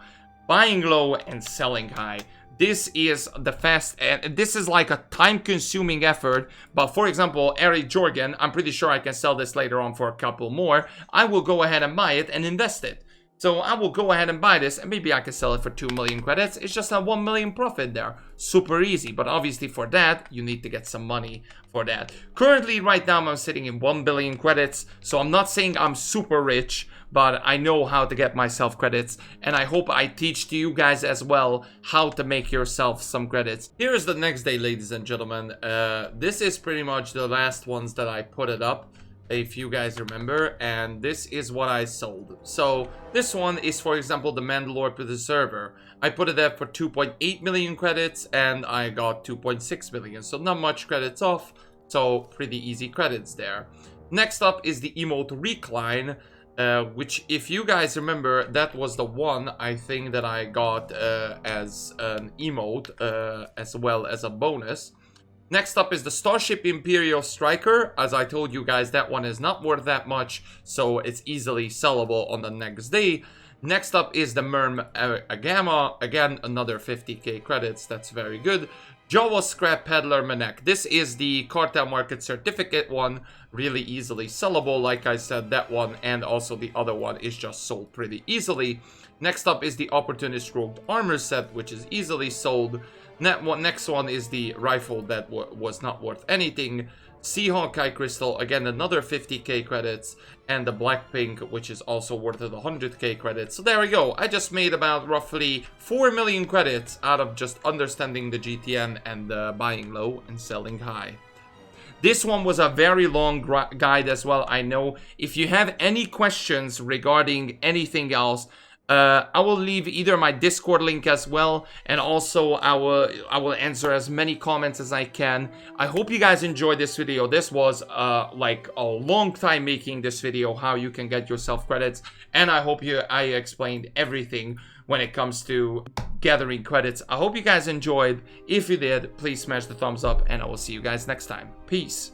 Buying low and selling high. This is the fast, and this is like a time-consuming effort. But for example, Eric Jorgen, I'm pretty sure I can sell this later on for a couple more. I will go ahead and buy it and invest it. So I will go ahead and buy this, and maybe I can sell it for 2 million credits. It's just a 1 million profit there. Super easy, but obviously for that, you need to get some money for that. Currently, right now, I'm sitting in 1 billion credits, so I'm not saying I'm super rich, but I know how to get myself credits, and I hope I teach to you guys as well how to make yourself some credits. Here is the next day, ladies and gentlemen. This is pretty much the last ones that I put it up, if you guys remember, and this is what I sold. So this one is, for example, the Mandalore Preserver. I put it up for 2.8 million credits, and I got 2.6 million, so not much credits off, so pretty easy credits there. Next up is the Emote Recline, which, if you guys remember, that was the one I think that I got as an emote, as well as a bonus. Next up is the Starship Imperial Striker. As I told you guys, that one is not worth that much, so it's easily sellable on the next day. Next up is the Merm Agama. Again, another 50k credits. That's very good. Jawa Scrap Peddler Manek. This is the Cartel Market certificate one. Really easily sellable. Like I said, that one and also the other one is just sold pretty easily. Next up is the Opportunist Rogue Armor Set, which is easily sold. Next one is the rifle that was not worth anything. Sea Hawkeye Crystal, again another 50k credits, and the Blackpink, which is also worth 100k credits. So there we go. I just made about roughly 4 million credits out of just understanding the GTN and buying low and selling high. This one was a very long guide as well, I know. If you have any questions regarding anything else, I will leave either my Discord link as well, and also I will answer as many comments as I can. I hope you guys enjoyed this video. This was like a long time making this video, how you can get yourself credits, and I hope I explained everything when it comes to gathering credits. I hope you guys enjoyed. If you did, please smash the thumbs up, and I will see you guys next time. Peace.